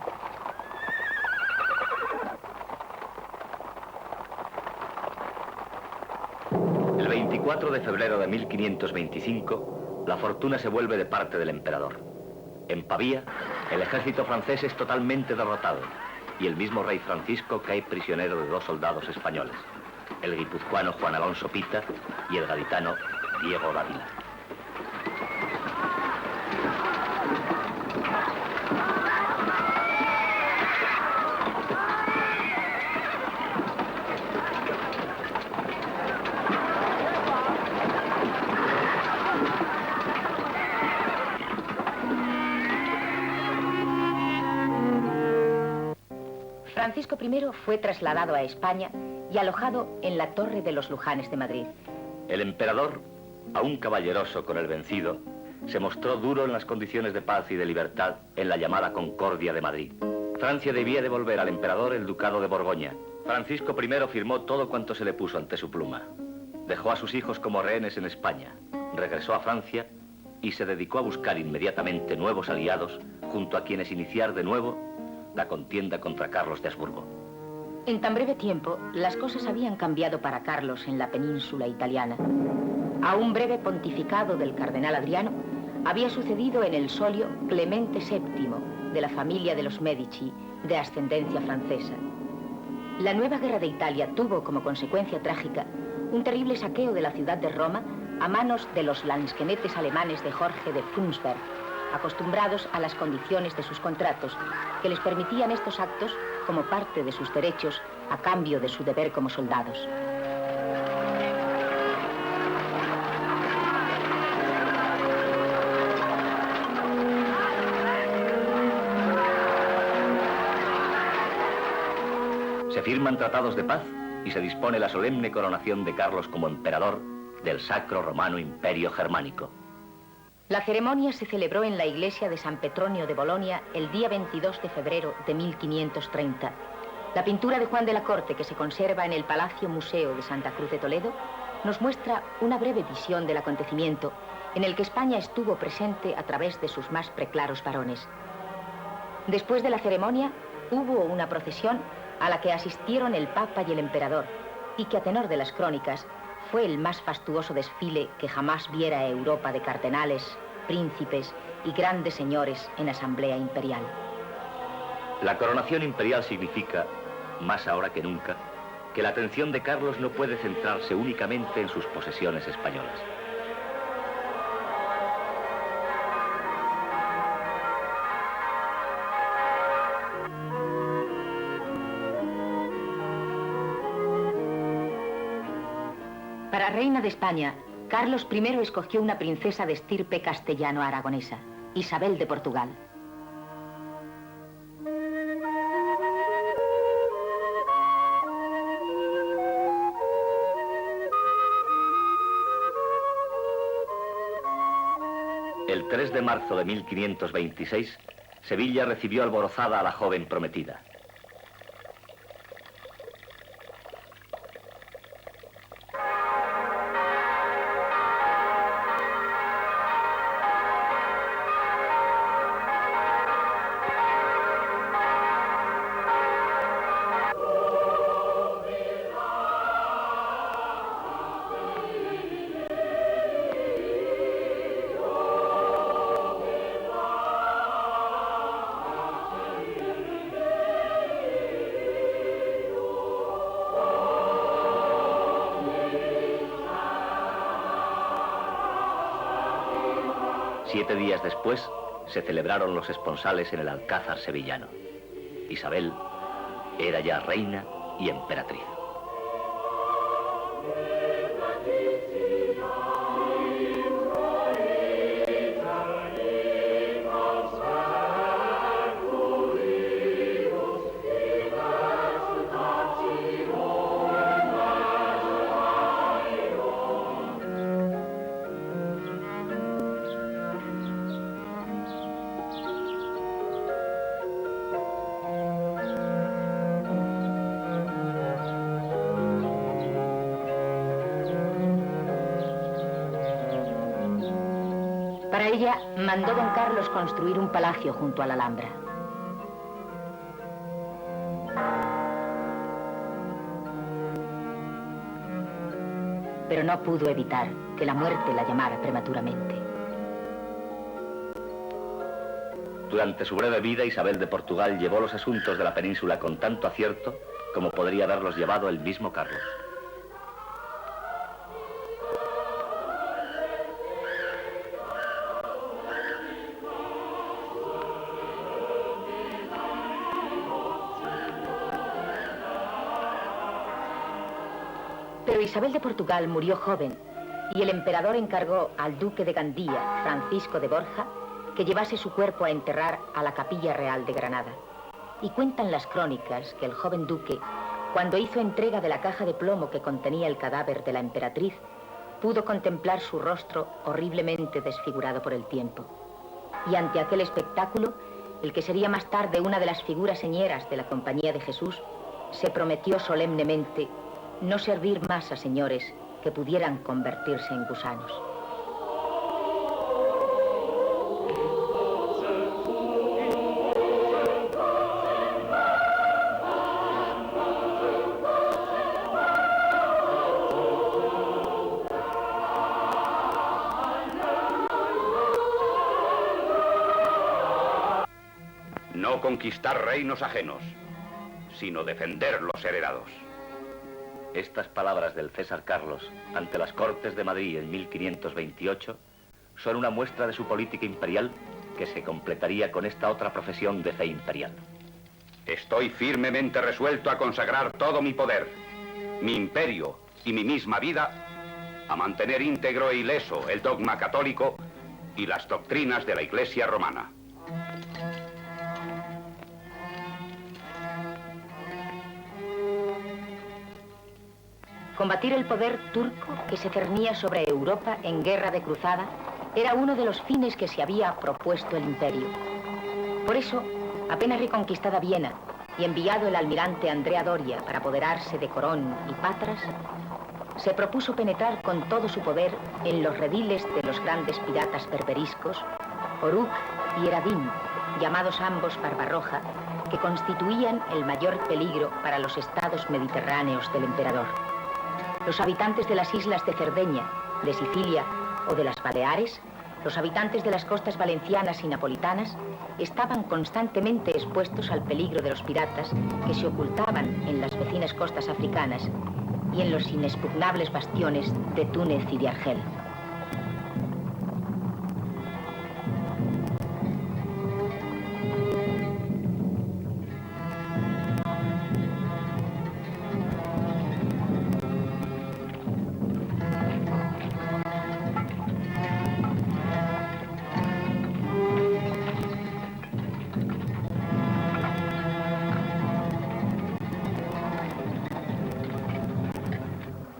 El 24 de febrero de 1525, la fortuna se vuelve de parte del emperador. En Pavía, el ejército francés es totalmente derrotado y el mismo rey Francisco cae prisionero de 2 soldados españoles, el guipuzcoano Juan Alonso Pita y el gaditano Diego Dávila. Francisco I fue trasladado a España y alojado en la Torre de los Lujanes de Madrid. El emperador, aún caballeroso con el vencido, se mostró duro en las condiciones de paz y de libertad en la llamada Concordia de Madrid. Francia debía devolver al emperador el ducado de Borgoña. Francisco I firmó todo cuanto se le puso ante su pluma. Dejó a sus hijos como rehenes en España, regresó a Francia y se dedicó a buscar inmediatamente nuevos aliados junto a quienes iniciar de nuevo la contienda contra Carlos de Habsburgo. En tan breve tiempo, las cosas habían cambiado para Carlos en la península italiana. A un breve pontificado del cardenal Adriano, había sucedido en el solio Clemente VII, de la familia de los Medici, de ascendencia francesa. La nueva guerra de Italia tuvo como consecuencia trágica un terrible saqueo de la ciudad de Roma a manos de los lansquenetes alemanes de Jorge de Frundsberg, acostumbrados a las condiciones de sus contratos, que les permitían estos actos como parte de sus derechos a cambio de su deber como soldados. Se firman tratados de paz y se dispone la solemne coronación de Carlos como emperador del Sacro Romano Imperio Germánico. La ceremonia se celebró en la iglesia de San Petronio de Bolonia el día 22 de febrero de 1530. La pintura de Juan de la Corte, que se conserva en el Palacio Museo de Santa Cruz de Toledo, nos muestra una breve visión del acontecimiento en el que España estuvo presente a través de sus más preclaros varones. Después de la ceremonia, hubo una procesión a la que asistieron el Papa y el Emperador, y que a tenor de las crónicas, fue el más fastuoso desfile que jamás viera Europa de cardenales, príncipes y grandes señores en asamblea imperial. La coronación imperial significa, más ahora que nunca, que la atención de Carlos no puede centrarse únicamente en sus posesiones españolas. Para reina de España, Carlos I escogió una princesa de estirpe castellano-aragonesa, Isabel de Portugal. El 3 de marzo de 1526, Sevilla recibió alborozada a la joven prometida. Siete días después, se celebraron los esponsales en el Alcázar sevillano. Isabel era ya reina y emperatriz. Para ella, mandó don Carlos construir un palacio junto a la Alhambra. Pero no pudo evitar que la muerte la llamara prematuramente. Durante su breve vida, Isabel de Portugal llevó los asuntos de la península con tanto acierto como podría haberlos llevado el mismo Carlos. Pero Isabel de Portugal murió joven y el emperador encargó al duque de Gandía, Francisco de Borja, que llevase su cuerpo a enterrar a la Capilla Real de Granada. Y cuentan las crónicas que el joven duque, cuando hizo entrega de la caja de plomo que contenía el cadáver de la emperatriz, pudo contemplar su rostro horriblemente desfigurado por el tiempo. Y ante aquel espectáculo, el que sería más tarde una de las figuras señeras de la Compañía de Jesús, se prometió solemnemente no servir más a señores que pudieran convertirse en gusanos. No conquistar reinos ajenos, sino defender los heredados. Estas palabras del César Carlos ante las Cortes de Madrid en 1528 son una muestra de su política imperial que se completaría con esta otra profesión de fe imperial. Estoy firmemente resuelto a consagrar todo mi poder, mi imperio y mi misma vida a mantener íntegro e ileso el dogma católico y las doctrinas de la Iglesia romana. Combatir el poder turco que se cernía sobre Europa en guerra de cruzada era uno de los fines que se había propuesto el imperio. Por eso, apenas reconquistada Viena y enviado el almirante Andrea Doria para apoderarse de Corón y Patras, se propuso penetrar con todo su poder en los rediles de los grandes piratas berberiscos, Oruk y Eradim, llamados ambos Barbarroja, que constituían el mayor peligro para los estados mediterráneos del emperador. Los habitantes de las islas de Cerdeña, de Sicilia o de las Baleares, los habitantes de las costas valencianas y napolitanas, estaban constantemente expuestos al peligro de los piratas que se ocultaban en las vecinas costas africanas y en los inexpugnables bastiones de Túnez y de Argel.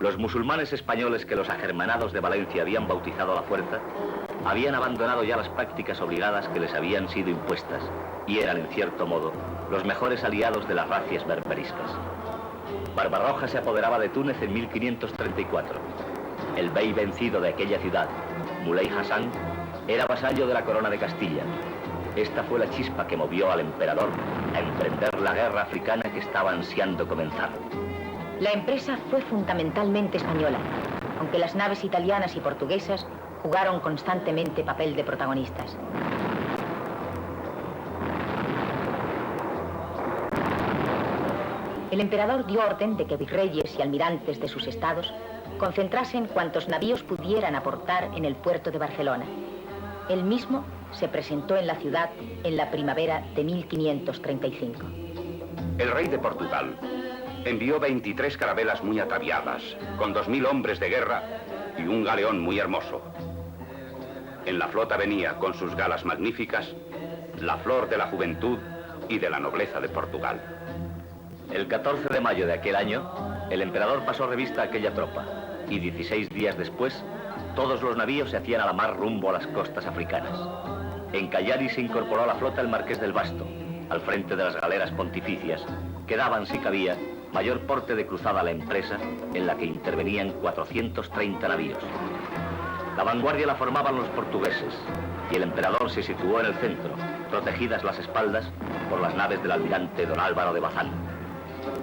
Los musulmanes españoles que los agermanados de Valencia habían bautizado a la fuerza, habían abandonado ya las prácticas obligadas que les habían sido impuestas y eran, en cierto modo, los mejores aliados de las racias berberiscas. Barbarroja se apoderaba de Túnez en 1534. El bey vencido de aquella ciudad, Muley Hassan, era vasallo de la corona de Castilla. Esta fue la chispa que movió al emperador a emprender la guerra africana que estaba ansiando comenzar. La empresa fue fundamentalmente española, aunque las naves italianas y portuguesas jugaron constantemente papel de protagonistas. El emperador dio orden de que virreyes y almirantes de sus estados concentrasen cuantos navíos pudieran aportar en el puerto de Barcelona. Él mismo se presentó en la ciudad en la primavera de 1535. El rey de Portugal envió 23 carabelas muy ataviadas, con 2000 hombres de guerra y un galeón muy hermoso. En la flota venía, con sus galas magníficas, la flor de la juventud y de la nobleza de Portugal. El 14 de mayo de aquel año, el emperador pasó revista a aquella tropa y 16 días después, todos los navíos se hacían a la mar rumbo a las costas africanas. En Callari se incorporó a la flota el marqués del Basto, al frente de las galeras pontificias, que daban, si cabía, mayor porte de cruzada a la empresa, en la que intervenían 430 navíos. La vanguardia la formaban los portugueses, y el emperador se situó en el centro, protegidas las espaldas por las naves del almirante don Álvaro de Bazán.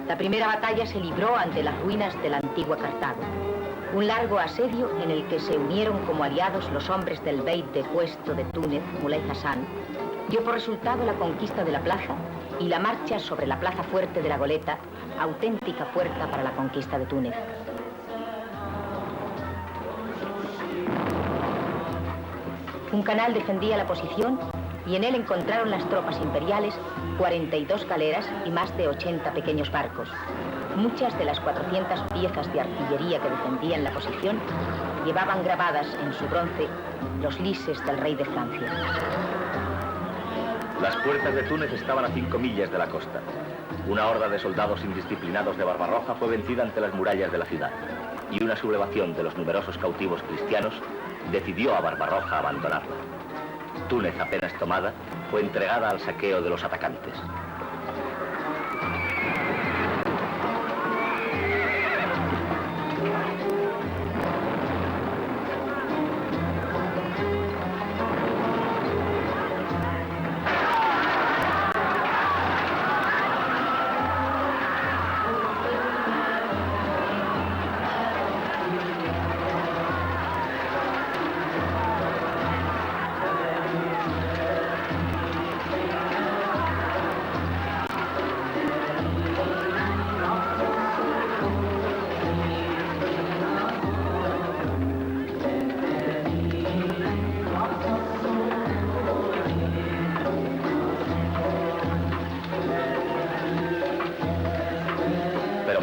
La primera batalla se libró ante las ruinas de la antigua Cartago. Un largo asedio en el que se unieron como aliados los hombres del bey depuesto de Túnez, Muley Hassan, dio por resultado la conquista de la plaza y la marcha sobre la plaza fuerte de la Goleta, auténtica puerta para la conquista de Túnez. Un canal defendía la posición y en él encontraron las tropas imperiales 42 galeras y más de 80 pequeños barcos. Muchas de las 400 piezas de artillería que defendían la posición llevaban grabadas en su bronce los lises del rey de Francia. Las puertas de Túnez estaban a 5 millas de la costa. Una horda de soldados indisciplinados de Barbarroja fue vencida ante las murallas de la ciudad, y una sublevación de los numerosos cautivos cristianos decidió a Barbarroja abandonarla. Túnez, apenas tomada, fue entregada al saqueo de los atacantes.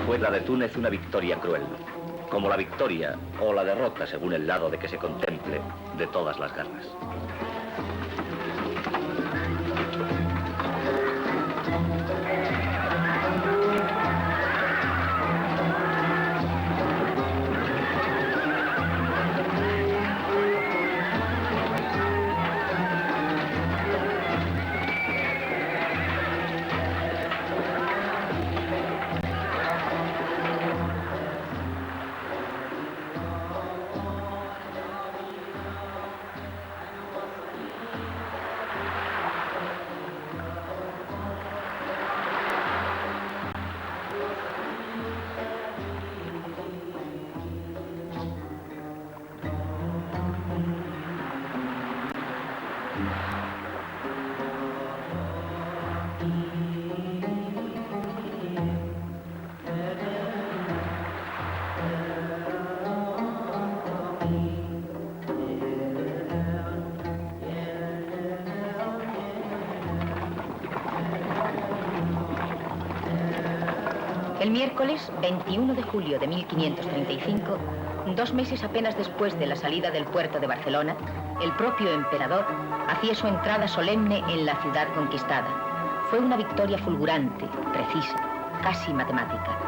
Fue la de Túnez una victoria cruel, como la victoria o la derrota, según el lado de que se contemple, de todas las guerras. El miércoles 21 de julio de 1535, 2 meses apenas después de la salida del puerto de Barcelona, el propio emperador hacía su entrada solemne en la ciudad conquistada. Fue una victoria fulgurante, precisa, casi matemática.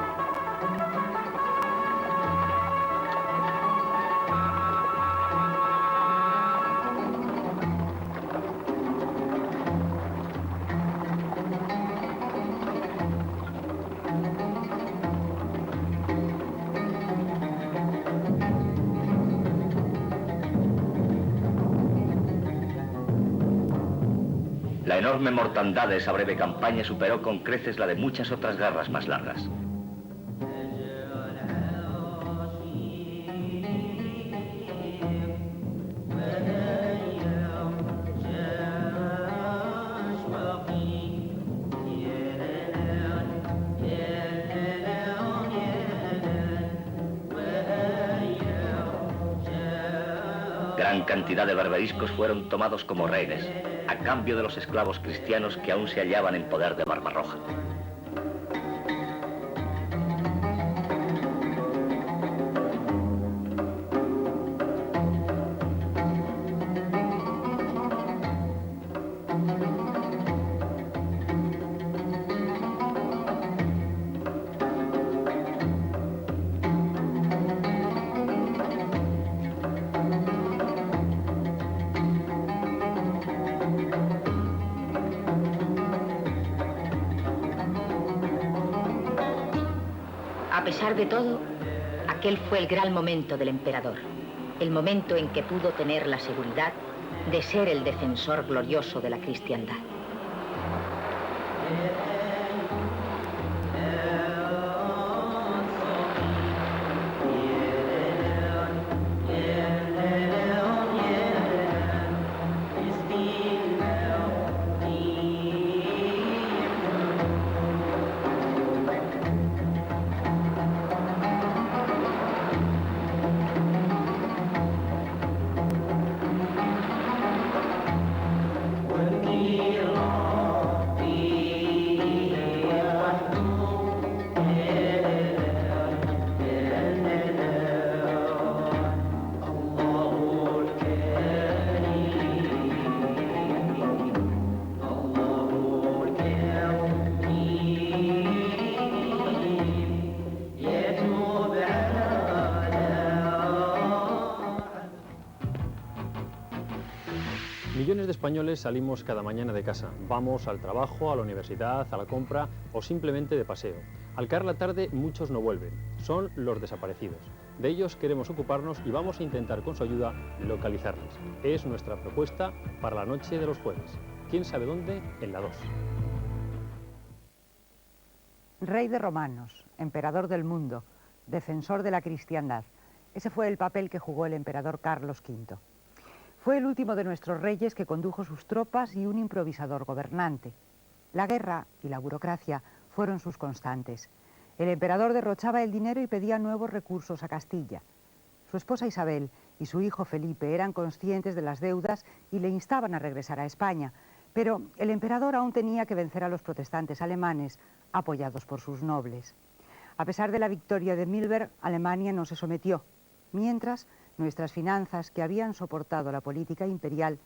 La enorme mortandad de esa breve campaña superó con creces la de muchas otras guerras más largas. Gran cantidad de berberiscos fueron tomados como rehenes, a cambio de los esclavos cristianos que aún se hallaban en poder de Barbarroja. A pesar de todo, aquel fue el gran momento del emperador, el momento en que pudo tener la seguridad de ser el defensor glorioso de la cristiandad. españoles salimos cada mañana de casa. Vamos al trabajo, a la universidad, a la compra o simplemente de paseo. Al caer la tarde, muchos no vuelven. Son los desaparecidos. De ellos queremos ocuparnos y vamos a intentar con su ayuda localizarles. Es nuestra propuesta para la noche de los jueves. ¿Quién sabe dónde? En la 2. Rey de romanos, emperador del mundo, defensor de la cristiandad. Ese fue el papel que jugó el emperador Carlos V. Fue el último de nuestros reyes que condujo sus tropas y un improvisador gobernante. La guerra y la burocracia fueron sus constantes. El emperador derrochaba el dinero y pedía nuevos recursos a Castilla. Su esposa Isabel y su hijo Felipe eran conscientes de las deudas y le instaban a regresar a España, pero el emperador aún tenía que vencer a los protestantes alemanes, apoyados por sus nobles. A pesar de la victoria de Milberg, Alemania no se sometió, mientras nuestras finanzas, que habían soportado la política imperial,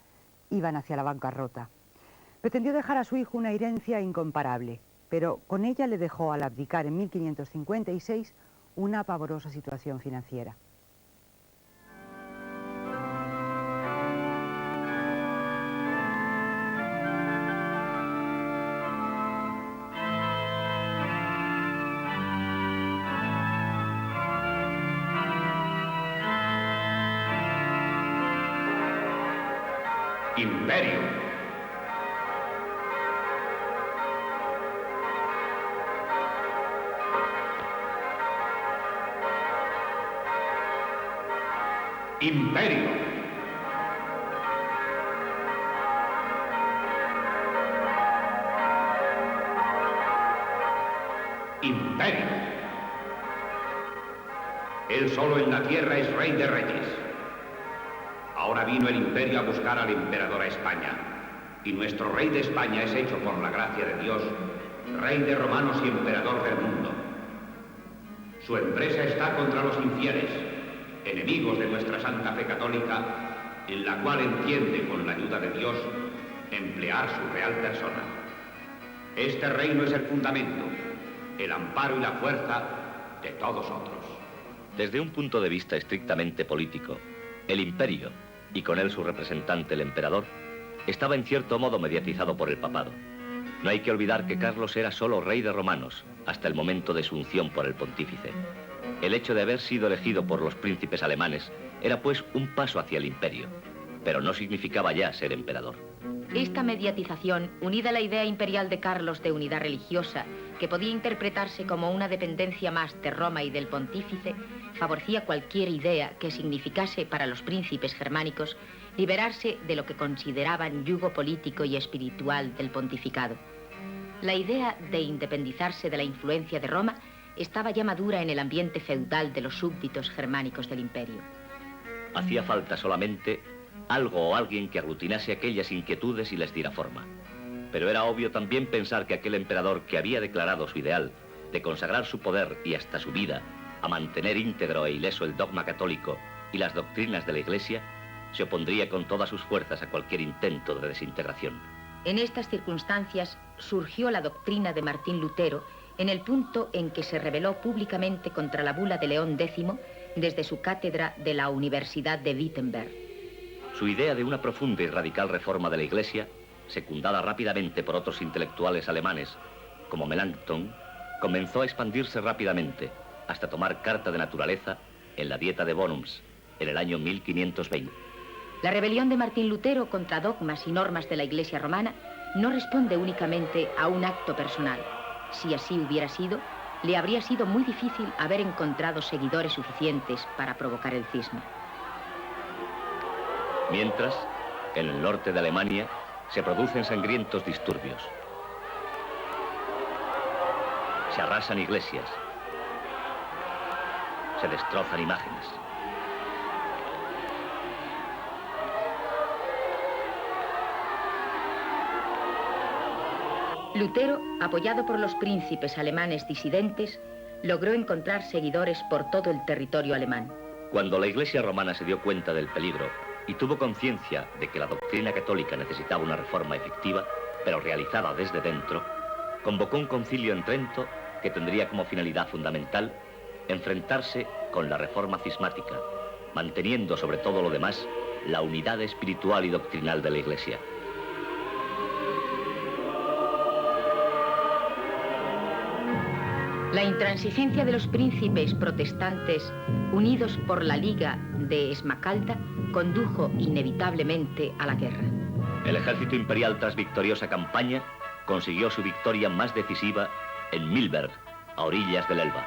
iban hacia la bancarrota. Pretendió dejar a su hijo una herencia incomparable, pero con ella le dejó, al abdicar en 1556, una pavorosa situación financiera. Imperio. Imperio. Imperio. Él solo en la tierra es rey de reyes. Ahora vino el imperio a buscar al emperador a España, y nuestro rey de España es hecho por la gracia de Dios, rey de romanos y emperador del mundo. Su empresa está contra los infieles, enemigos de nuestra santa fe católica, en la cual entiende, con la ayuda de Dios, emplear su real persona. Este reino es el fundamento, el amparo y la fuerza de todos otros. Desde un punto de vista estrictamente político, el imperio, y con él su representante, el emperador, estaba en cierto modo mediatizado por el papado. No hay que olvidar que Carlos era solo rey de romanos hasta el momento de su unción por el pontífice. El hecho de haber sido elegido por los príncipes alemanes era pues un paso hacia el imperio, pero no significaba ya ser emperador. Esta mediatización, unida a la idea imperial de Carlos de unidad religiosa, que podía interpretarse como una dependencia más de Roma y del pontífice, favorecía cualquier idea que significase para los príncipes germánicos liberarse de lo que consideraban yugo político y espiritual del pontificado. La idea de independizarse de la influencia de Roma estaba ya madura en el ambiente feudal de los súbditos germánicos del imperio. Hacía falta solamente algo o alguien que aglutinase aquellas inquietudes y les diera forma. Pero era obvio también pensar que aquel emperador que había declarado su ideal de consagrar su poder y hasta su vida a mantener íntegro e ileso el dogma católico y las doctrinas de la Iglesia, se opondría con todas sus fuerzas a cualquier intento de desintegración. En estas circunstancias surgió la doctrina de Martín Lutero en el punto en que se rebeló públicamente contra la bula de León X desde su cátedra de la Universidad de Wittenberg. Su idea de una profunda y radical reforma de la Iglesia, secundada rápidamente por otros intelectuales alemanes, como Melanchthon, comenzó a expandirse rápidamente hasta tomar carta de naturaleza en la Dieta de Worms, en el año 1520. La rebelión de Martín Lutero contra dogmas y normas de la Iglesia romana no responde únicamente a un acto personal. Si así hubiera sido, le habría sido muy difícil haber encontrado seguidores suficientes para provocar el cisma. Mientras, en el norte de Alemania, se producen sangrientos disturbios. Se arrasan iglesias. Se destrozan imágenes. Lutero, apoyado por los príncipes alemanes disidentes, logró encontrar seguidores por todo el territorio alemán. Cuando la Iglesia romana se dio cuenta del peligro y tuvo conciencia de que la doctrina católica necesitaba una reforma efectiva, pero realizada desde dentro, convocó un concilio en Trento que tendría como finalidad fundamental enfrentarse con la reforma cismática, manteniendo sobre todo lo demás la unidad espiritual y doctrinal de la Iglesia. La intransigencia de los príncipes protestantes, unidos por la Liga de Esmacalda, condujo inevitablemente a la guerra. El ejército imperial, tras victoriosa campaña, consiguió su victoria más decisiva en Milberg, a orillas del Elba.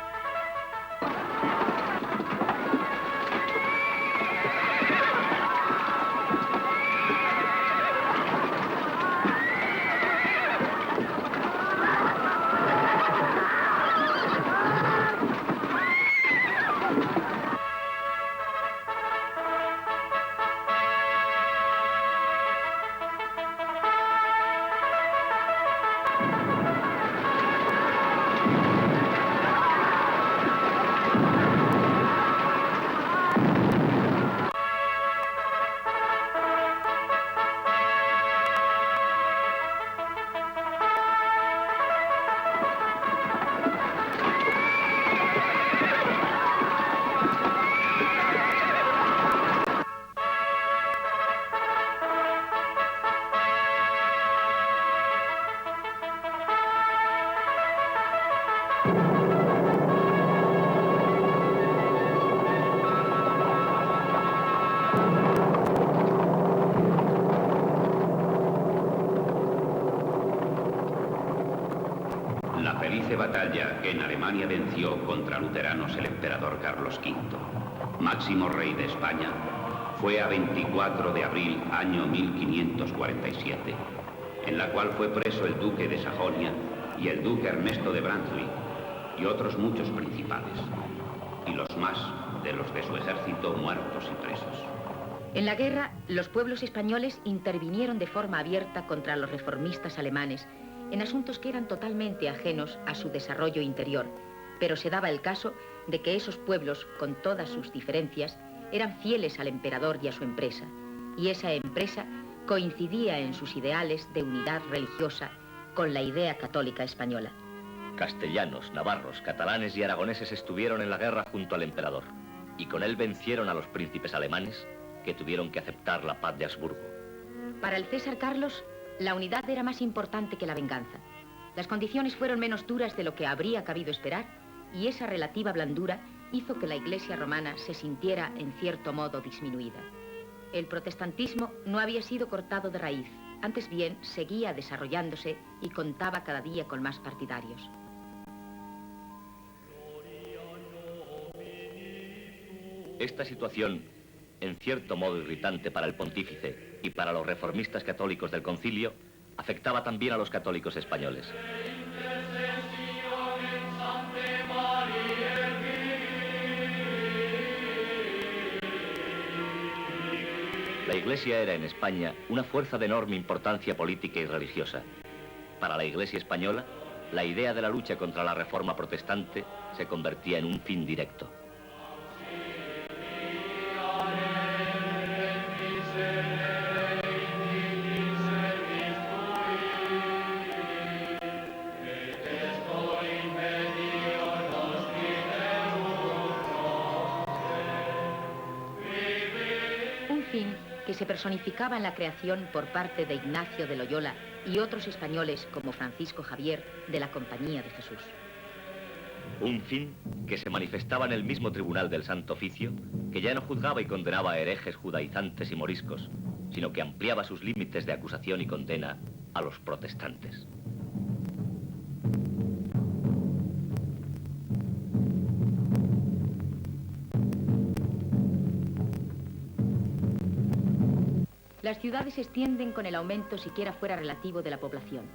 La felice batalla que en Alemania venció contra luteranos el emperador Carlos V, máximo rey de España, fue a 24 de abril año 1547, en la cual fue preso el duque de Sajonia y el duque Ernesto de Brunswick y otros muchos principales, y los más de los de su ejército muertos y presos. En la guerra, los pueblos españoles intervinieron de forma abierta contra los reformistas alemanes en asuntos que eran totalmente ajenos a su desarrollo interior, pero se daba el caso de que esos pueblos, con todas sus diferencias, eran fieles al emperador y a su empresa, y esa empresa coincidía en sus ideales de unidad religiosa con la idea católica española. Castellanos, navarros, catalanes y aragoneses estuvieron en la guerra junto al emperador, y con él vencieron a los príncipes alemanes, que tuvieron que aceptar la paz de Habsburgo. Para el César Carlos, la unidad era más importante que la venganza. Las condiciones fueron menos duras de lo que habría cabido esperar, y esa relativa blandura hizo que la Iglesia romana se sintiera, en cierto modo, disminuida. El protestantismo no había sido cortado de raíz, antes bien seguía desarrollándose y contaba cada día con más partidarios. Esta situación, en cierto modo irritante para el pontífice y para los reformistas católicos del concilio, afectaba también a los católicos españoles. La Iglesia era en España una fuerza de enorme importancia política y religiosa. Para la Iglesia española, la idea de la lucha contra la reforma protestante se convertía en un fin directo. Que se personificaba en la creación por parte de Ignacio de Loyola y otros españoles como Francisco Javier de la Compañía de Jesús. Un fin que se manifestaba en el mismo tribunal del Santo Oficio, que ya no juzgaba y condenaba a herejes judaizantes y moriscos, sino que ampliaba sus límites de acusación y condena a los protestantes. Las ciudades se extienden con el aumento siquiera fuera relativo de la población.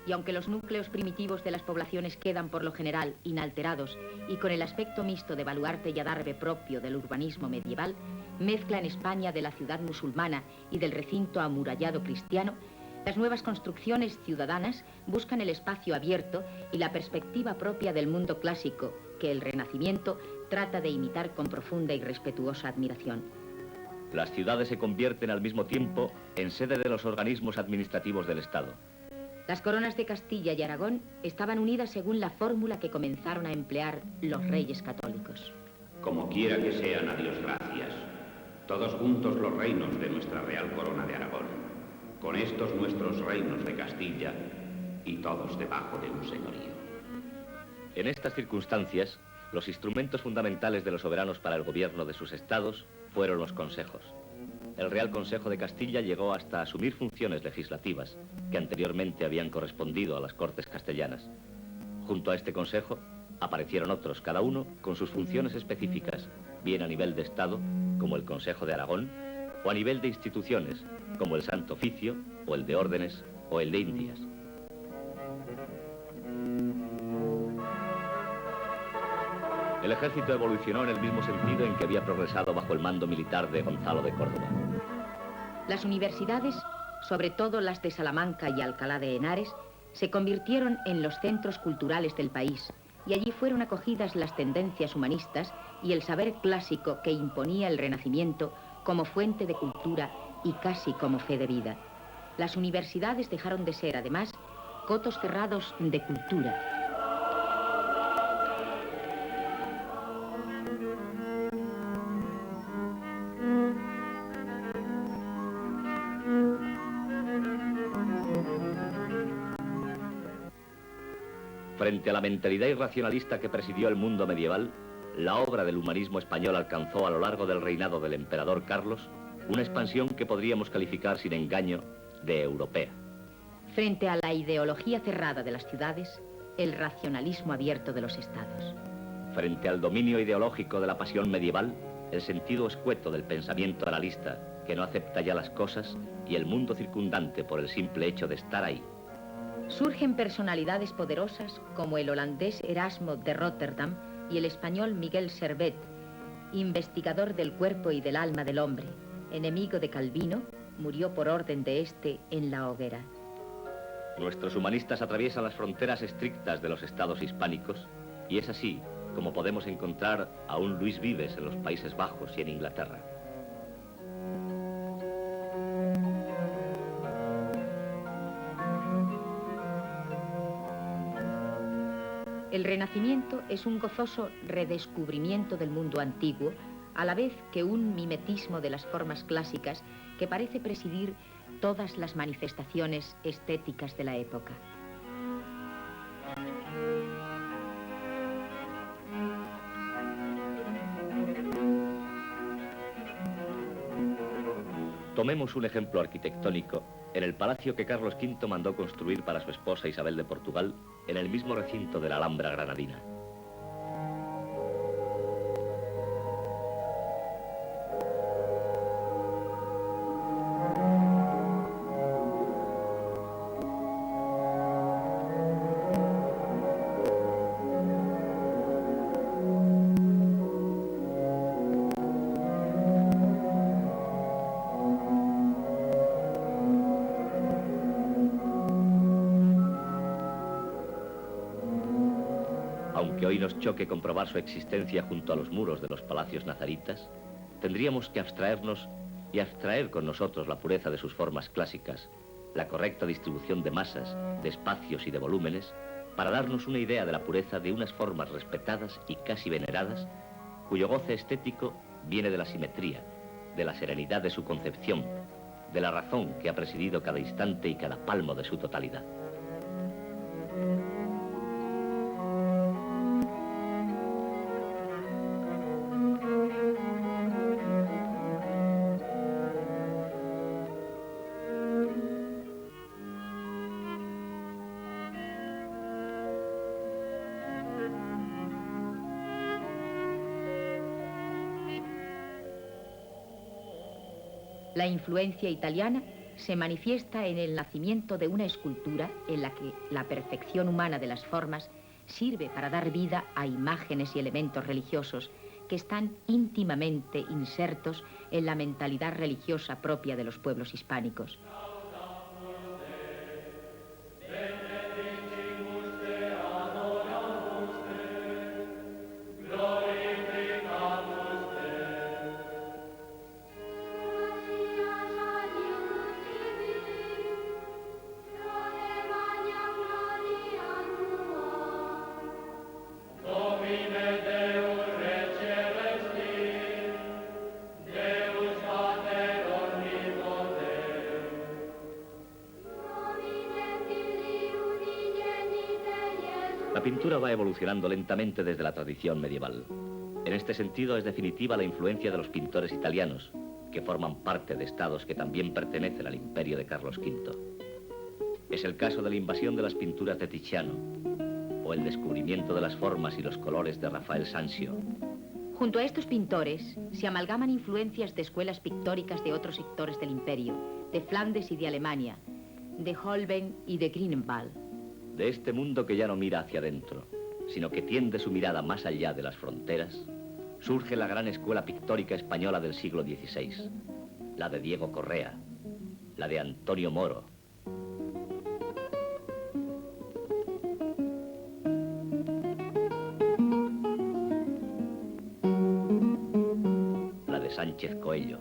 Y aunque los núcleos primitivos de las poblaciones quedan por lo general inalterados y con el aspecto mixto de baluarte y adarve propio del urbanismo medieval, mezcla en España de la ciudad musulmana y del recinto amurallado cristiano, las nuevas construcciones ciudadanas buscan el espacio abierto y la perspectiva propia del mundo clásico que el Renacimiento trata de imitar con profunda y respetuosa admiración. Las ciudades se convierten al mismo tiempo en sede de los organismos administrativos del Estado. Las coronas de Castilla y Aragón estaban unidas según la fórmula que comenzaron a emplear los reyes católicos. Como quiera que sean, a Dios gracias, todos juntos los reinos de nuestra Real Corona de Aragón, con estos nuestros reinos de Castilla y todos debajo de un señorío. En estas circunstancias, los instrumentos fundamentales de los soberanos para el gobierno de sus estados fueron los consejos. El Real Consejo de Castilla llegó hasta asumir funciones legislativas que anteriormente habían correspondido a las Cortes castellanas. Junto a este consejo aparecieron otros, cada uno con sus funciones específicas, bien a nivel de Estado, como el Consejo de Aragón, o a nivel de instituciones, como el Santo Oficio, o el de Órdenes, o el de Indias. El ejército evolucionó en el mismo sentido en que había progresado bajo el mando militar de Gonzalo de Córdoba. Las universidades, sobre todo las de Salamanca y Alcalá de Henares, se convirtieron en los centros culturales del país, y allí fueron acogidas las tendencias humanistas y el saber clásico que imponía el Renacimiento como fuente de cultura y casi como fe de vida. Las universidades dejaron de ser, además, cotos cerrados de cultura. Frente a la mentalidad irracionalista que presidió el mundo medieval, la obra del humanismo español alcanzó a lo largo del reinado del emperador Carlos una expansión que podríamos calificar sin engaño de europea. Frente a la ideología cerrada de las ciudades, el racionalismo abierto de los estados. Frente al dominio ideológico de la pasión medieval, el sentido escueto del pensamiento analista que no acepta ya las cosas y el mundo circundante por el simple hecho de estar ahí. Surgen personalidades poderosas como el holandés Erasmo de Rotterdam y el español Miguel Servet, investigador del cuerpo y del alma del hombre, enemigo de Calvino, murió por orden de este en la hoguera. Nuestros humanistas atraviesan las fronteras estrictas de los estados hispánicos y es así como podemos encontrar a un Luis Vives en los Países Bajos y en Inglaterra. El Renacimiento es un gozoso redescubrimiento del mundo antiguo, a la vez que un mimetismo de las formas clásicas que parece presidir todas las manifestaciones estéticas de la época. Tomemos un ejemplo arquitectónico en el palacio que Carlos V mandó construir para su esposa Isabel de Portugal, en el mismo recinto de la Alhambra granadina. Aunque hoy nos choque comprobar su existencia junto a los muros de los palacios nazaritas, tendríamos que abstraernos y abstraer con nosotros la pureza de sus formas clásicas, la correcta distribución de masas, de espacios y de volúmenes, para darnos una idea de la pureza de unas formas respetadas y casi veneradas, cuyo goce estético viene de la simetría, de la serenidad de su concepción, de la razón que ha presidido cada instante y cada palmo de su totalidad. La influencia italiana se manifiesta en el nacimiento de una escultura en la que la perfección humana de las formas sirve para dar vida a imágenes y elementos religiosos que están íntimamente insertos en la mentalidad religiosa propia de los pueblos hispánicos. La pintura va evolucionando lentamente desde la tradición medieval. En este sentido es definitiva la influencia de los pintores italianos, que forman parte de estados que también pertenecen al imperio de Carlos V. Es el caso de la invasión de las pinturas de Tiziano, o el descubrimiento de las formas y los colores de Rafael Sanzio. Junto a estos pintores se amalgaman influencias de escuelas pictóricas de otros sectores del imperio, de Flandes y de Alemania, de Holbein y de Grünewald. De este mundo que ya no mira hacia adentro, sino que tiende su mirada más allá de las fronteras, surge la gran escuela pictórica española del siglo XVI, la de Diego Correa, la de Antonio Moro, la de Sánchez Coello.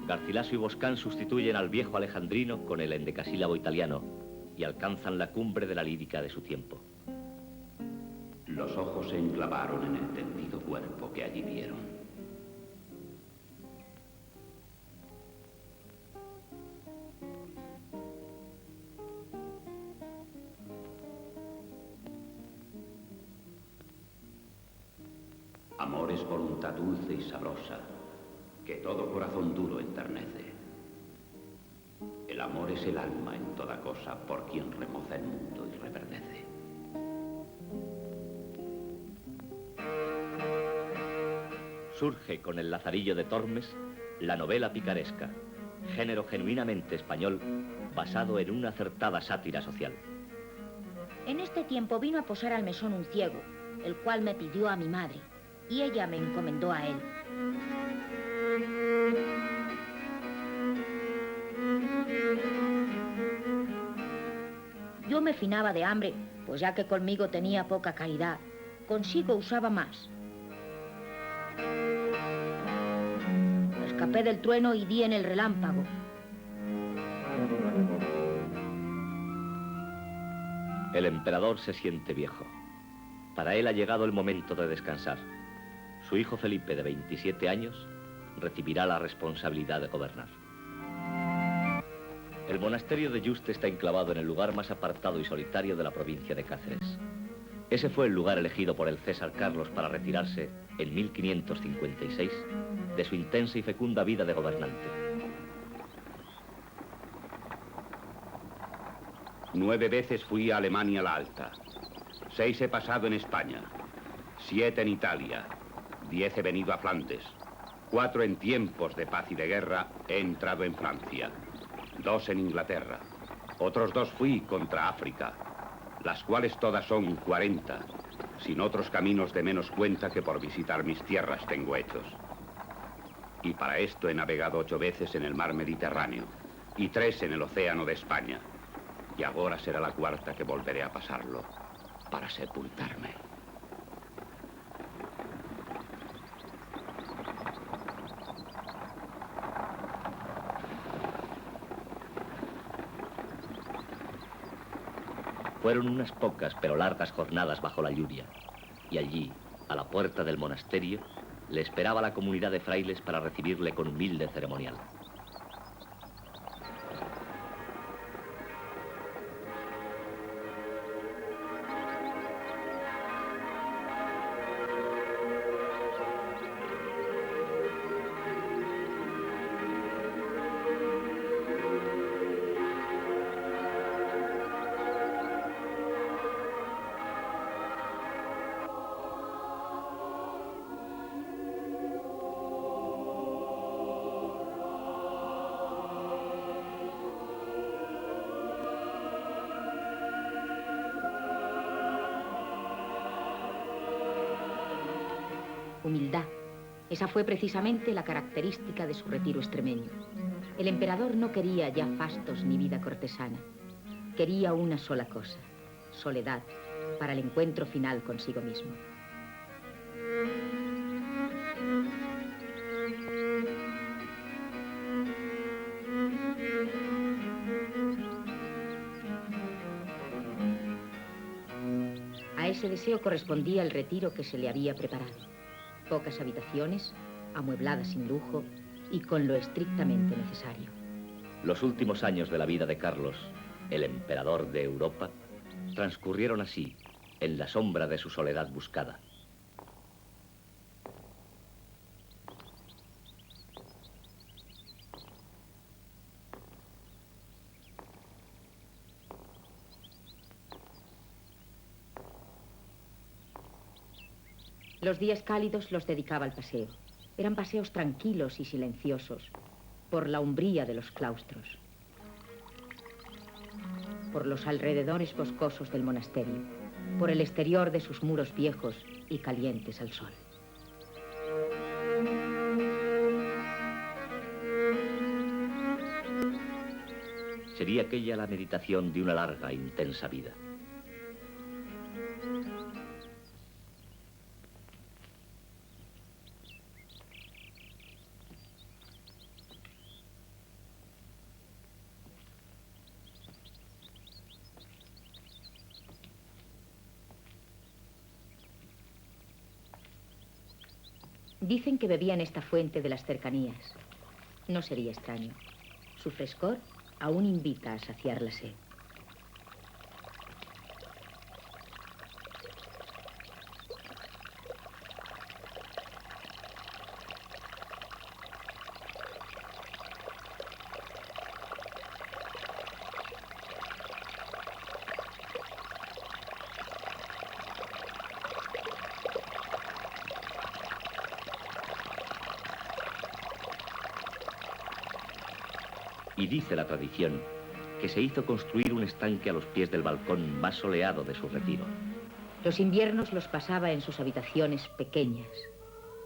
Garcilaso y Boscán sustituyen al viejo alejandrino con el endecasílabo italiano y alcanzan la cumbre de la lírica de su tiempo. Los ojos se enclavaron en el tendido cuerpo que allí vieron. Amor es voluntad dulce y sabrosa, que todo corazón duro enternece. El amor es el alma en toda cosa por quien remoza el mundo y reverdece. Surge con El Lazarillo de Tormes la novela picaresca, género genuinamente español basado en una acertada sátira social. En este tiempo vino a posar al mesón un ciego, el cual me pidió a mi madre, y ella me encomendó a él. Yo me finaba de hambre, pues ya que conmigo tenía poca caridad, consigo usaba más. Escapé del trueno y di en el relámpago. El emperador se siente viejo. Para él ha llegado el momento de descansar. Su hijo Felipe, de 27 años, recibirá la responsabilidad de gobernar. El monasterio de Yuste está enclavado en el lugar más apartado y solitario de la provincia de Cáceres. Ese fue el lugar elegido por el César Carlos para retirarse, en 1556, de su intensa y fecunda vida de gobernante. 9 veces fui a Alemania la Alta. 6 he pasado en España. 7 en Italia. 10 he venido a Flandes. 4 en tiempos de paz y de guerra he entrado en Francia. 2 en Inglaterra. Otros 2 fui contra África, las cuales todas son 40, sin otros caminos de menos cuenta que por visitar mis tierras tengo hechos. Y para esto he navegado 8 veces en el mar Mediterráneo y 3 en el océano de España. Y ahora será la 4ª que volveré a pasarlo para sepultarme. Fueron unas pocas pero largas jornadas bajo la lluvia, y allí, a la puerta del monasterio, le esperaba la comunidad de frailes para recibirle con humilde ceremonial. Humildad. Esa fue precisamente la característica de su retiro extremeño. El emperador no quería ya fastos ni vida cortesana. Quería una sola cosa, soledad, para el encuentro final consigo mismo. ese deseo correspondía el retiro que se le había preparado. Pocas habitaciones, amuebladas sin lujo y con lo estrictamente necesario. Los últimos años de la vida de Carlos, el emperador de Europa, transcurrieron así, en la sombra de su soledad buscada. Los días cálidos los dedicaba al paseo. Eran paseos tranquilos y silenciosos, por la umbría de los claustros, por los alrededores boscosos del monasterio, por el exterior de sus muros viejos y calientes al sol. Sería aquella la meditación de una larga e intensa vida. Dicen que bebía en esta fuente de las cercanías. No sería extraño. Su frescor aún invita a saciar la sed. Y dice la tradición que se hizo construir un estanque a los pies del balcón más soleado de su retiro. Los inviernos los pasaba en sus habitaciones pequeñas,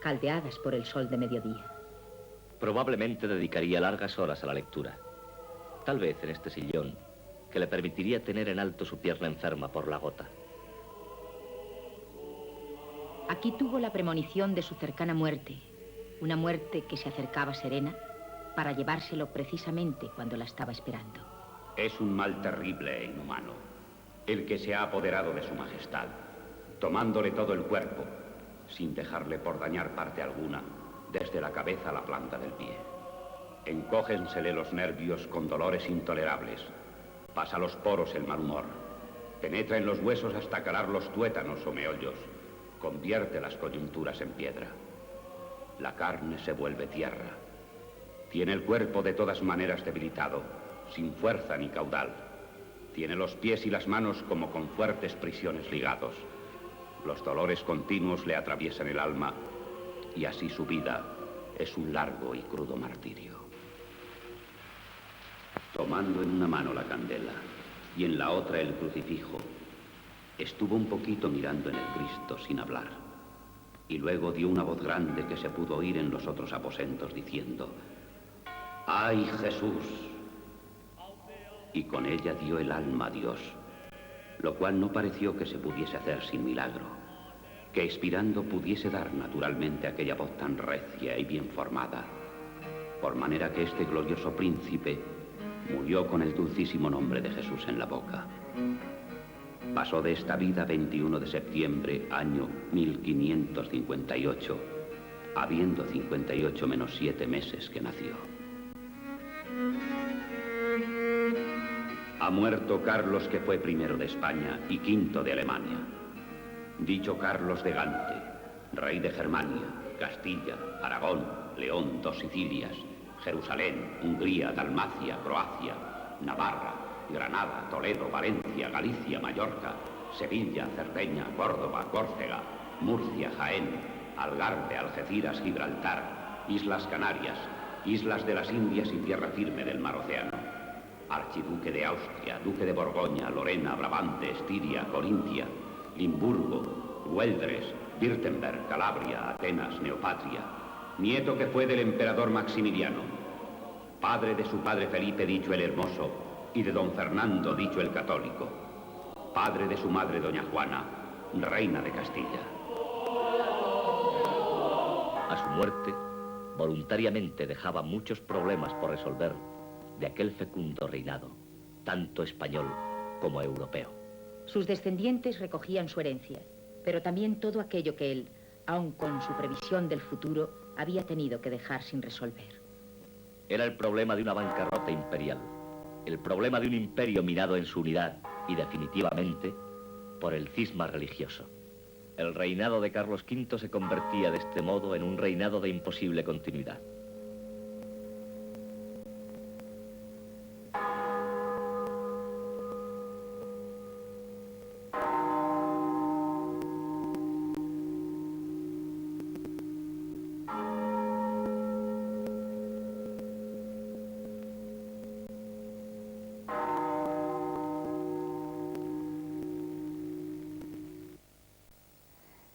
caldeadas por el sol de mediodía. Probablemente dedicaría largas horas a la lectura. Tal vez en este sillón, que le permitiría tener en alto su pierna enferma por la gota. Aquí tuvo la premonición de su cercana muerte, una muerte que se acercaba serena, para llevárselo precisamente cuando la estaba esperando. Es un mal terrible e inhumano, el que se ha apoderado de su majestad, tomándole todo el cuerpo, sin dejarle por dañar parte alguna, desde la cabeza a la planta del pie. Encógensele los nervios con dolores intolerables, pasa a los poros el mal humor, penetra en los huesos hasta calar los tuétanos o meollos, convierte las coyunturas en piedra. La carne se vuelve tierra. Tiene el cuerpo de todas maneras debilitado, sin fuerza ni caudal. Tiene los pies y las manos como con fuertes prisiones ligados. Los dolores continuos le atraviesan el alma y así su vida es un largo y crudo martirio. Tomando en una mano la candela y en la otra el crucifijo, estuvo un poquito mirando en el Cristo sin hablar. Y luego dio una voz grande que se pudo oír en los otros aposentos diciendo: ¡Ay, Jesús! Y con ella dio el alma a Dios, lo cual no pareció que se pudiese hacer sin milagro, que expirando pudiese dar naturalmente aquella voz tan recia y bien formada, por manera que este glorioso príncipe murió con el dulcísimo nombre de Jesús en la boca. Pasó de esta vida 21 de septiembre, año 1558, habiendo 58 menos 7 meses que nació. Ha muerto Carlos, que fue primero de España y quinto de Alemania. Dicho Carlos de Gante, rey de Germania, Castilla, Aragón, León, 2 Sicilias, Jerusalén, Hungría, Dalmacia, Croacia, Navarra, Granada, Toledo, Valencia, Galicia, Mallorca, Sevilla, Cerdeña, Córdoba, Córcega, Murcia, Jaén, Algarve, Algeciras, Gibraltar, Islas Canarias, Islas de las Indias y tierra firme del mar Océano. Archiduque de Austria, Duque de Borgoña, Lorena, Brabante, Estiria, Corintia, Limburgo, Güeldres, Württemberg, Calabria, Atenas, Neopatria. Nieto que fue del emperador Maximiliano. Padre de su padre Felipe, dicho el Hermoso, y de don Fernando, dicho el Católico. Padre de su madre doña Juana, reina de Castilla. A su muerte, voluntariamente dejaba muchos problemas por resolver de aquel fecundo reinado, tanto español como europeo. Sus descendientes recogían su herencia, pero también todo aquello que él, aun con su previsión del futuro, había tenido que dejar sin resolver. Era el problema de una bancarrota imperial, el problema de un imperio minado en su unidad y definitivamente por el cisma religioso. El reinado de Carlos V se convertía de este modo en un reinado de imposible continuidad.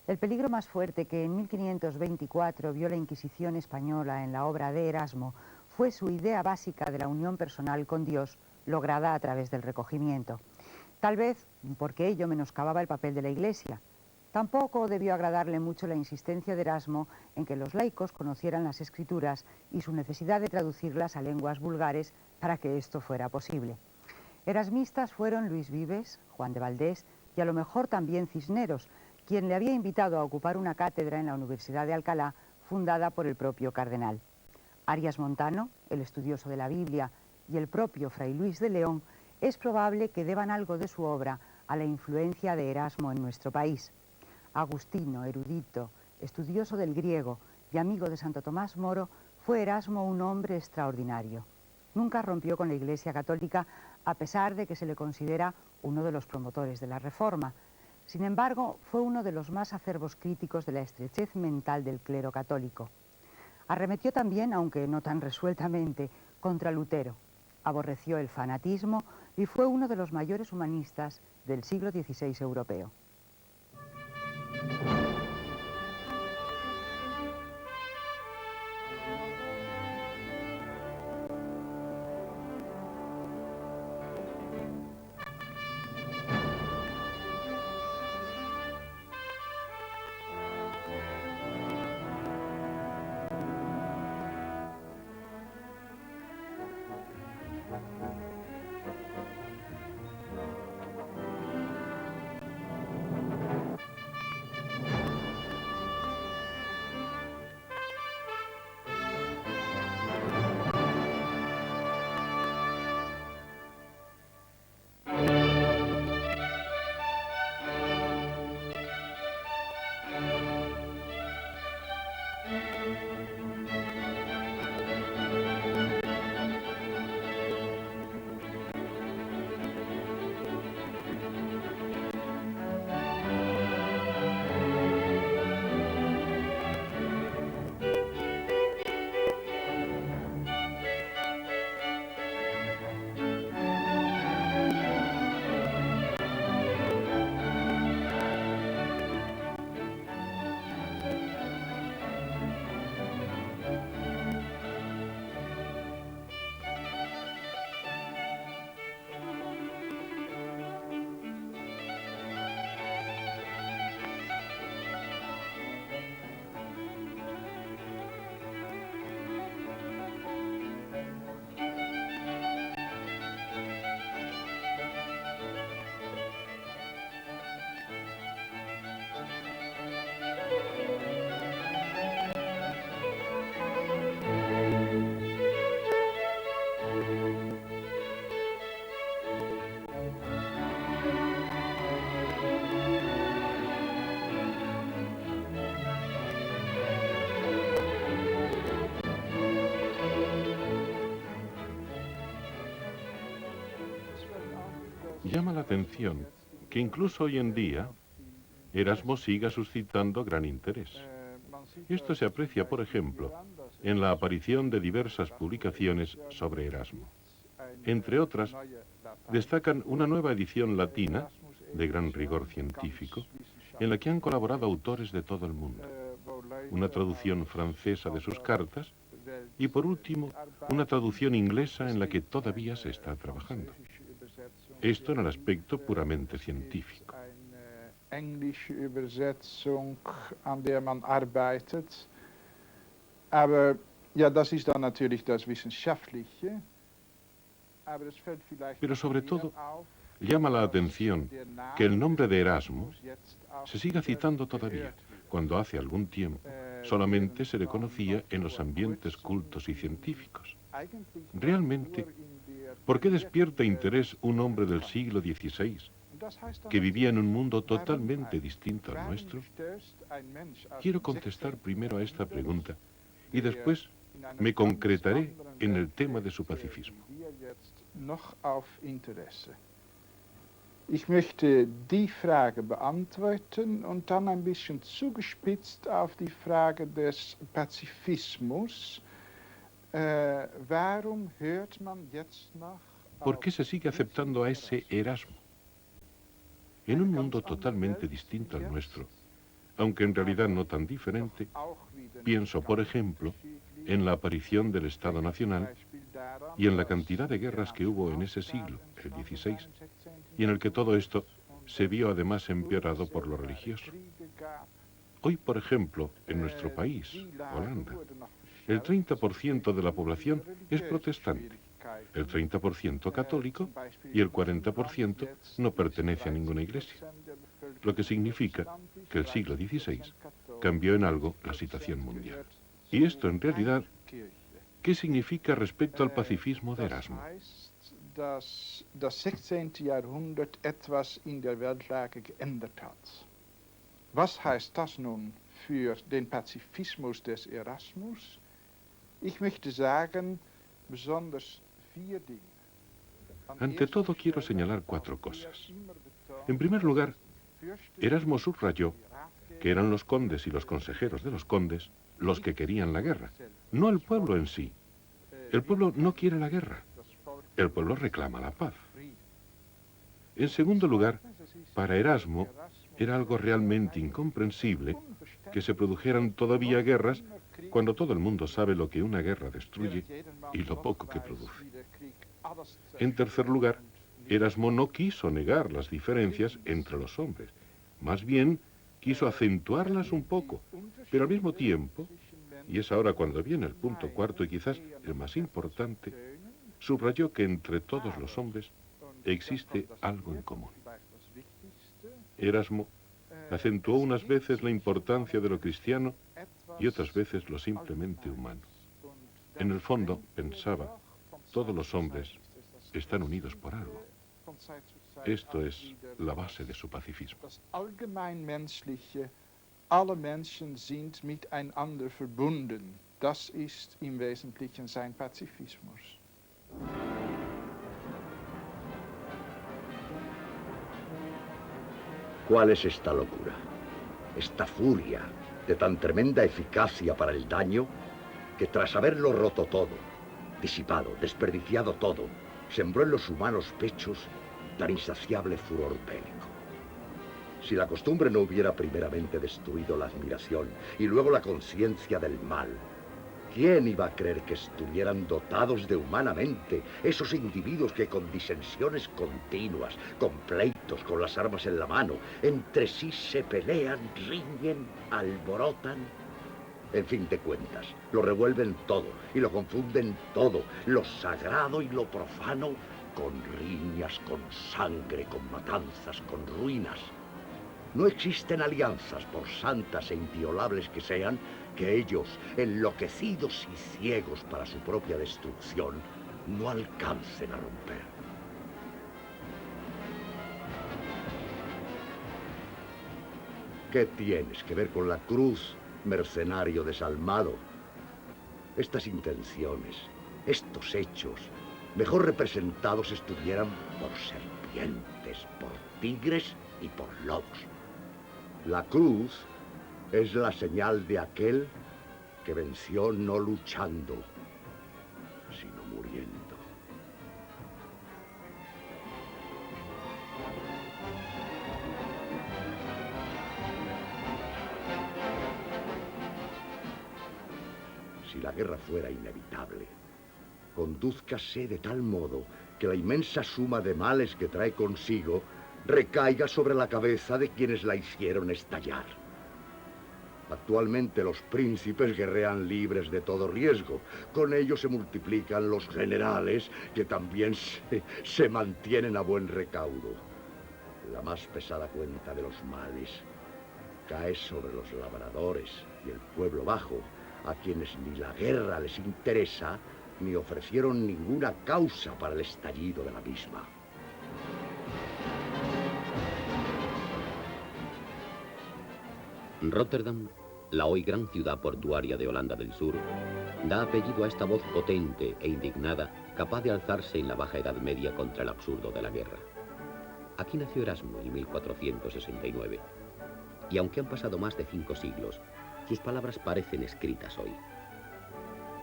El peligro más fuerte que en 1524 vio la Inquisición española en la obra de Erasmo fue su idea básica de la unión personal con Dios, lograda a través del recogimiento. Tal vez porque ello menoscababa el papel de la Iglesia. Tampoco debió agradarle mucho la insistencia de Erasmo en que los laicos conocieran las Escrituras y su necesidad de traducirlas a lenguas vulgares para que esto fuera posible. Erasmistas fueron Luis Vives, Juan de Valdés y a lo mejor también Cisneros, quien le había invitado a ocupar una cátedra en la Universidad de Alcalá, fundada por el propio cardenal. Arias Montano, el estudioso de la Biblia, y el propio Fray Luis de León, es probable que deban algo de su obra a la influencia de Erasmo en nuestro país. Agustino, erudito, estudioso del griego y amigo de Santo Tomás Moro, fue Erasmo un hombre extraordinario. Nunca rompió con la Iglesia católica, a pesar de que se le considera uno de los promotores de la Reforma. Sin embargo, fue uno de los más acerbos críticos de la estrechez mental del clero católico. Arremetió también, aunque no tan resueltamente, contra Lutero. Aborreció el fanatismo y fue uno de los mayores humanistas del siglo XVI europeo. Llama la atención que incluso hoy en día Erasmo siga suscitando gran interés. Esto se aprecia, por ejemplo, en la aparición de diversas publicaciones sobre Erasmo. Entre otras, destacan una nueva edición latina, de gran rigor científico, en la que han colaborado autores de todo el mundo, una traducción francesa de sus cartas y, por último, una traducción inglesa en la que todavía se está trabajando. Esto en el aspecto puramente científico. Englische Übersetzung, an der man arbeitet. Aber ja, das ist dann natürlich das Wissenschaftliche. Pero sobre todo, llama la atención que el nombre de Erasmo se siga citando todavía, cuando hace algún tiempo solamente se le conocía en los ambientes cultos y científicos. Realmente, ¿por qué despierta interés un hombre del siglo XVI que vivía en un mundo totalmente distinto al nuestro? Quiero contestar primero a esta pregunta y después me concretaré en el tema de su pacifismo. Ich möchte die Frage beantworten und dann ein bisschen zugespitzt auf die Frage des Pazifismus. Warum hört man jetzt noch? ¿Por qué se sigue aceptando a ese Erasmo? En un mundo totalmente distinto al nuestro, aunque en realidad no tan diferente, pienso, por ejemplo, en la aparición del Estado Nacional y en la cantidad de guerras que hubo en ese siglo, el XVI, y en el que todo esto se vio además empeorado por lo religioso. Hoy, por ejemplo, en nuestro país, Holanda, el 30% de la población es protestante, el 30% católico y el 40% no pertenece a ninguna iglesia, lo que significa que el siglo XVI cambió en algo la situación mundial. Y esto, en realidad, ¿qué significa respecto al pacifismo de Erasmo? Dass das 16. Jahrhundert etwas in der Weltlage geändert hat. Was heißt das nun für den Pazifismus des Erasmus? Ich möchte sagen, besonders 4 Dinge. Ante todo, quiero señalar 4 cosas. En primer lugar, Erasmo subrayó que eran los condes y los consejeros de los condes los que querían la guerra, no el pueblo en sí. El pueblo no quiere la guerra. El pueblo reclama la paz. En segundo lugar, para Erasmo era algo realmente incomprensible que se produjeran todavía guerras cuando todo el mundo sabe lo que una guerra destruye y lo poco que produce. En tercer lugar, Erasmo no quiso negar las diferencias entre los hombres, más bien quiso acentuarlas un poco, pero al mismo tiempo, y es ahora cuando viene el punto cuarto y quizás el más importante, subrayó que entre todos los hombres existe algo en común. Erasmo acentuó unas veces la importancia de lo cristiano y otras veces lo simplemente humano. En el fondo, pensaba, todos los hombres están unidos por algo. Esto es la base de su pacifismo. Das Allgemeinmenschliche, alle Menschen sind miteinander verbunden. Das ist im Wesentlichen sein Pazifismus. ¿Cuál es esta locura? Esta furia de tan tremenda eficacia para el daño que tras haberlo roto todo, disipado, desperdiciado todo, sembró en los humanos pechos tan insaciable furor bélico. Si la costumbre no hubiera primeramente destruido la admiración y luego la conciencia del mal, ¿quién iba a creer que estuvieran dotados de humanamente esos individuos que con disensiones continuas, con pleitos, con las armas en la mano, entre sí se pelean, riñen, alborotan? En fin de cuentas, lo revuelven todo y lo confunden todo, lo sagrado y lo profano, con riñas, con sangre, con matanzas, con ruinas. No existen alianzas, por santas e inviolables que sean, que ellos, enloquecidos y ciegos para su propia destrucción, no alcancen a romper. ¿Qué tienes que ver con la cruz, mercenario desalmado? Estas intenciones, estos hechos, mejor representados estuvieran por serpientes, por tigres y por lobos. La cruz es la señal de aquel que venció no luchando, sino muriendo. Si la guerra fuera inevitable, condúzcase de tal modo que la inmensa suma de males que trae consigo recaiga sobre la cabeza de quienes la hicieron estallar. Actualmente los príncipes guerrean libres de todo riesgo. Con ello se multiplican los generales, que también se mantienen a buen recaudo. La más pesada cuenta de los males cae sobre los labradores y el pueblo bajo, a quienes ni la guerra les interesa, ni ofrecieron ninguna causa para el estallido de la misma. Rotterdam, la hoy gran ciudad portuaria de Holanda del Sur, da apellido a esta voz potente e indignada, capaz de alzarse en la Baja Edad Media contra el absurdo de la guerra. Aquí nació Erasmo en 1469, y aunque han pasado más de 5 siglos, sus palabras parecen escritas hoy.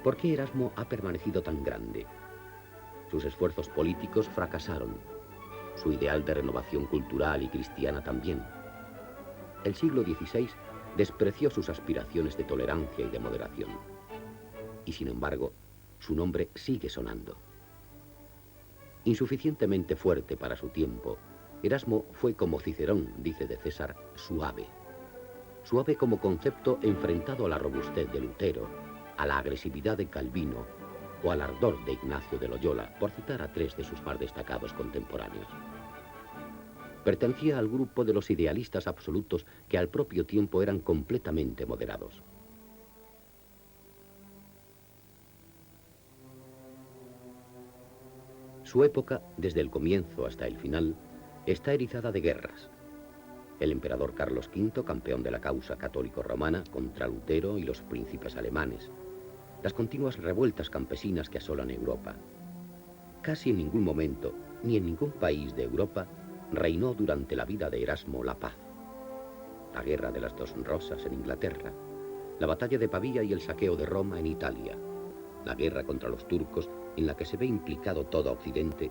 ¿Por qué Erasmo ha permanecido tan grande? Sus esfuerzos políticos fracasaron, su ideal de renovación cultural y cristiana también. El siglo XVI despreció sus aspiraciones de tolerancia y de moderación. Y sin embargo, su nombre sigue sonando. Insuficientemente fuerte para su tiempo, Erasmo fue, como Cicerón dice de César, suave. Suave como concepto enfrentado a la robustez de Lutero, a la agresividad de Calvino o al ardor de Ignacio de Loyola, por citar a 3 de sus más destacados contemporáneos. Pertenecía al grupo de los idealistas absolutos que al propio tiempo eran completamente moderados. Su época, desde el comienzo hasta el final, está erizada de guerras. El emperador Carlos V, campeón de la causa católico-romana contra Lutero y los príncipes alemanes. Las continuas revueltas campesinas que asolan Europa. Casi en ningún momento, ni en ningún país de Europa, reinó durante la vida de Erasmo la paz. La guerra de las 2 Rosas en Inglaterra, la batalla de Pavía y el saqueo de Roma en Italia, la guerra contra los turcos en la que se ve implicado todo Occidente,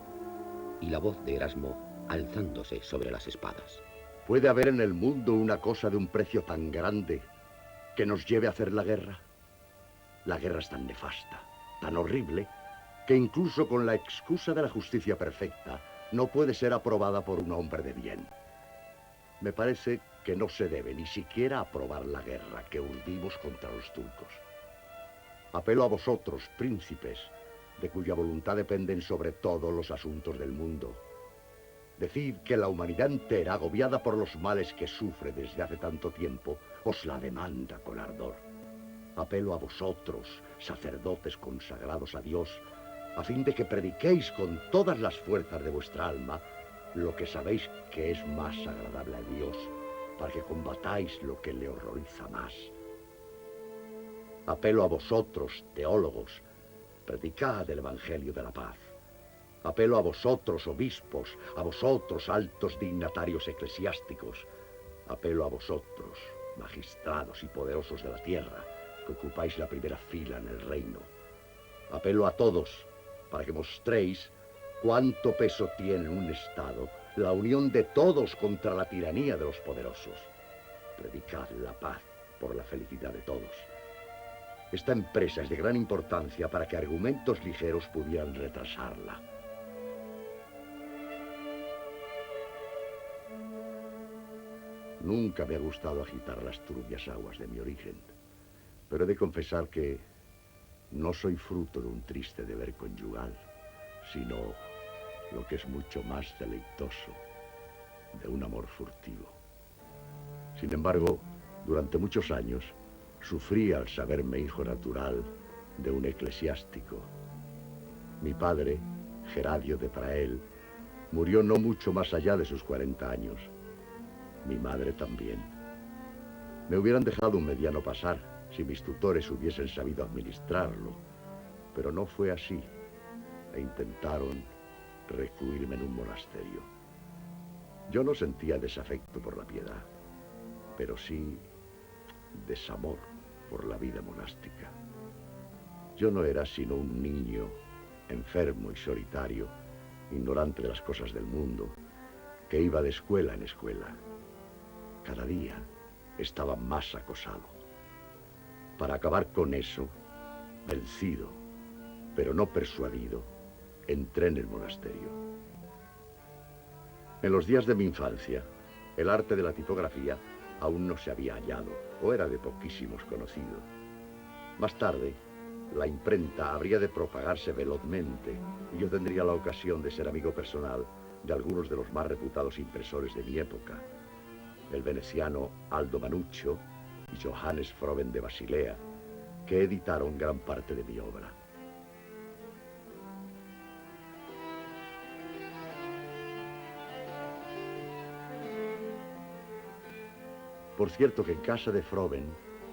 y la voz de Erasmo alzándose sobre las espadas. ¿Puede haber en el mundo una cosa de un precio tan grande que nos lleve a hacer la guerra? La guerra es tan nefasta, tan horrible, que incluso con la excusa de la justicia perfecta, no puede ser aprobada por un hombre de bien. Me parece que no se debe ni siquiera aprobar la guerra que urdimos contra los turcos. Apelo a vosotros, príncipes, de cuya voluntad dependen sobre todo los asuntos del mundo. Decid que la humanidad entera, agobiada por los males que sufre desde hace tanto tiempo, os la demanda con ardor. Apelo a vosotros, sacerdotes consagrados a Dios, a fin de que prediquéis con todas las fuerzas de vuestra alma lo que sabéis que es más agradable a Dios, para que combatáis lo que le horroriza más. Apelo a vosotros, teólogos, predicad el Evangelio de la paz. Apelo a vosotros, obispos, a vosotros, altos dignatarios eclesiásticos. Apelo a vosotros, magistrados y poderosos de la tierra, que ocupáis la primera fila en el reino. Apelo a todos, para que mostréis cuánto peso tiene en un Estado la unión de todos contra la tiranía de los poderosos. Predicad la paz por la felicidad de todos. Esta empresa es de gran importancia para que argumentos ligeros pudieran retrasarla. Nunca me ha gustado agitar las turbias aguas de mi origen, pero he de confesar que no soy fruto de un triste deber conyugal, sino, lo que es mucho más deleitoso, de un amor furtivo. Sin embargo, durante muchos años, sufrí al saberme hijo natural de un eclesiástico. Mi padre, Geradio de Prael, murió no mucho más allá de sus 40 años. Mi madre también. Me hubieran dejado un mediano pasar si mis tutores hubiesen sabido administrarlo, pero no fue así, e intentaron recluirme en un monasterio. Yo no sentía desafecto por la piedad, pero sí desamor por la vida monástica. Yo no era sino un niño enfermo y solitario, ignorante de las cosas del mundo, que iba de escuela en escuela. Cada día estaba más acosado. Para acabar con eso, vencido, pero no persuadido, entré en el monasterio. En los días de mi infancia, el arte de la tipografía aún no se había hallado o era de poquísimos conocidos. Más tarde, la imprenta habría de propagarse velozmente y yo tendría la ocasión de ser amigo personal de algunos de los más reputados impresores de mi época, el veneciano Aldo Manuccio y Johannes Froben de Basilea, que editaron gran parte de mi obra. Por cierto que en casa de Froben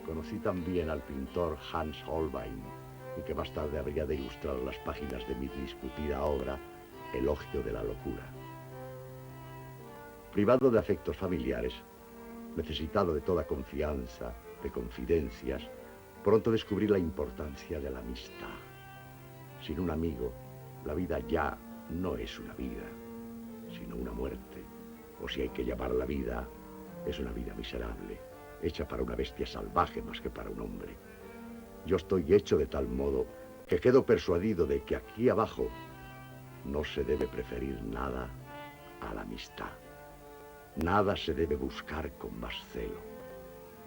conocí también al pintor Hans Holbein, y que más tarde habría de ilustrar las páginas de mi discutida obra Elogio de la locura. Privado de afectos familiares, necesitado de toda confianza, de confidencias, pronto descubrí la importancia de la amistad. Sin un amigo, la vida ya no es una vida, sino una muerte. O si hay que llamarla vida, es una vida miserable, hecha para una bestia salvaje más que para un hombre. Yo estoy hecho de tal modo que quedo persuadido de que aquí abajo no se debe preferir nada a la amistad. Nada se debe buscar con más celo.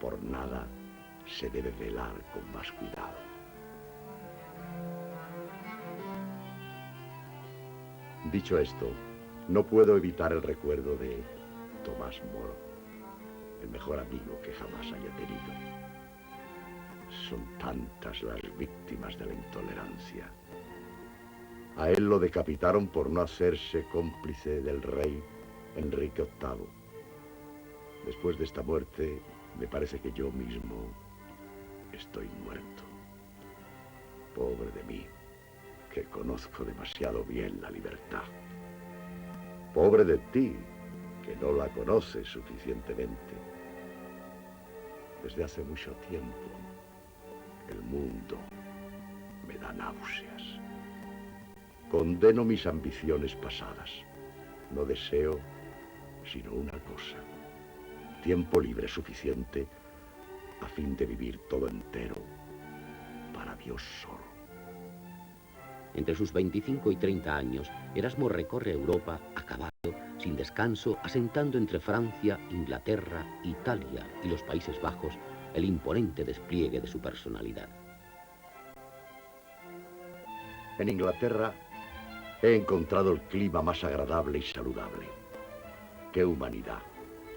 Por nada se debe velar con más cuidado. Dicho esto, no puedo evitar el recuerdo de Tomás Moro, el mejor amigo que jamás haya tenido. Son tantas las víctimas de la intolerancia. A él lo decapitaron por no hacerse cómplice del rey Enrique VIII. Después de esta muerte, me parece que yo mismo estoy muerto. Pobre de mí, que conozco demasiado bien la libertad. Pobre de ti, que no la conoces suficientemente. Desde hace mucho tiempo, el mundo me da náuseas. Condeno mis ambiciones pasadas. No deseo sino una cosa: tiempo libre suficiente a fin de vivir todo entero para Dios solo. Entre sus 25 y 30 años, Erasmo recorre Europa a caballo, sin descanso, asentando entre Francia, Inglaterra, Italia y los Países Bajos el imponente despliegue de su personalidad. En Inglaterra he encontrado el clima más agradable y saludable. Qué humanidad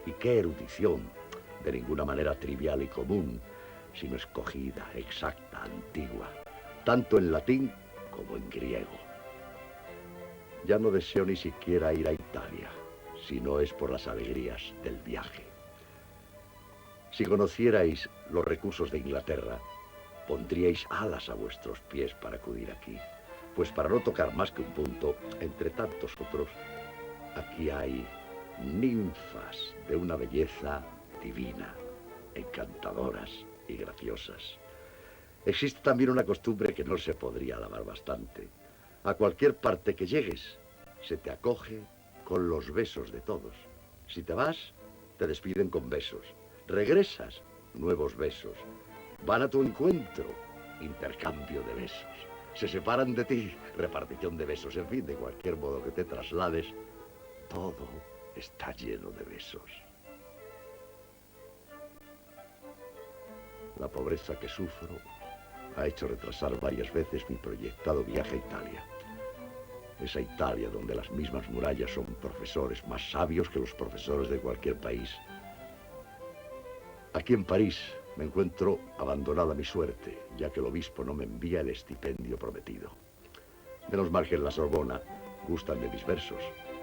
y qué erudición, de ninguna manera trivial y común, sino escogida, exacta, antigua, tanto en latín como en griego. Ya no deseo ni siquiera ir a Italia, si no es por las alegrías del viaje. Si conocierais los recursos de Inglaterra, pondríais alas a vuestros pies para acudir aquí, pues para no tocar más que un punto, entre tantos otros, aquí hay ninfas de una belleza divina, encantadoras y graciosas. Existe también una costumbre que no se podría alabar bastante. A cualquier parte que llegues, se te acoge con los besos de todos. Si te vas, te despiden con besos. Regresas, nuevos besos. Van a tu encuentro, intercambio de besos. Se separan de ti, repartición de besos. En fin, de cualquier modo que te traslades, todo está lleno de besos. La pobreza que sufro ha hecho retrasar varias veces mi proyectado viaje a Italia. Esa Italia donde las mismas murallas son profesores más sabios que los profesores de cualquier país. Aquí en París me encuentro abandonada mi suerte, ya que el obispo no me envía el estipendio prometido. Menos mal que en la Sorbona gustan de mis versos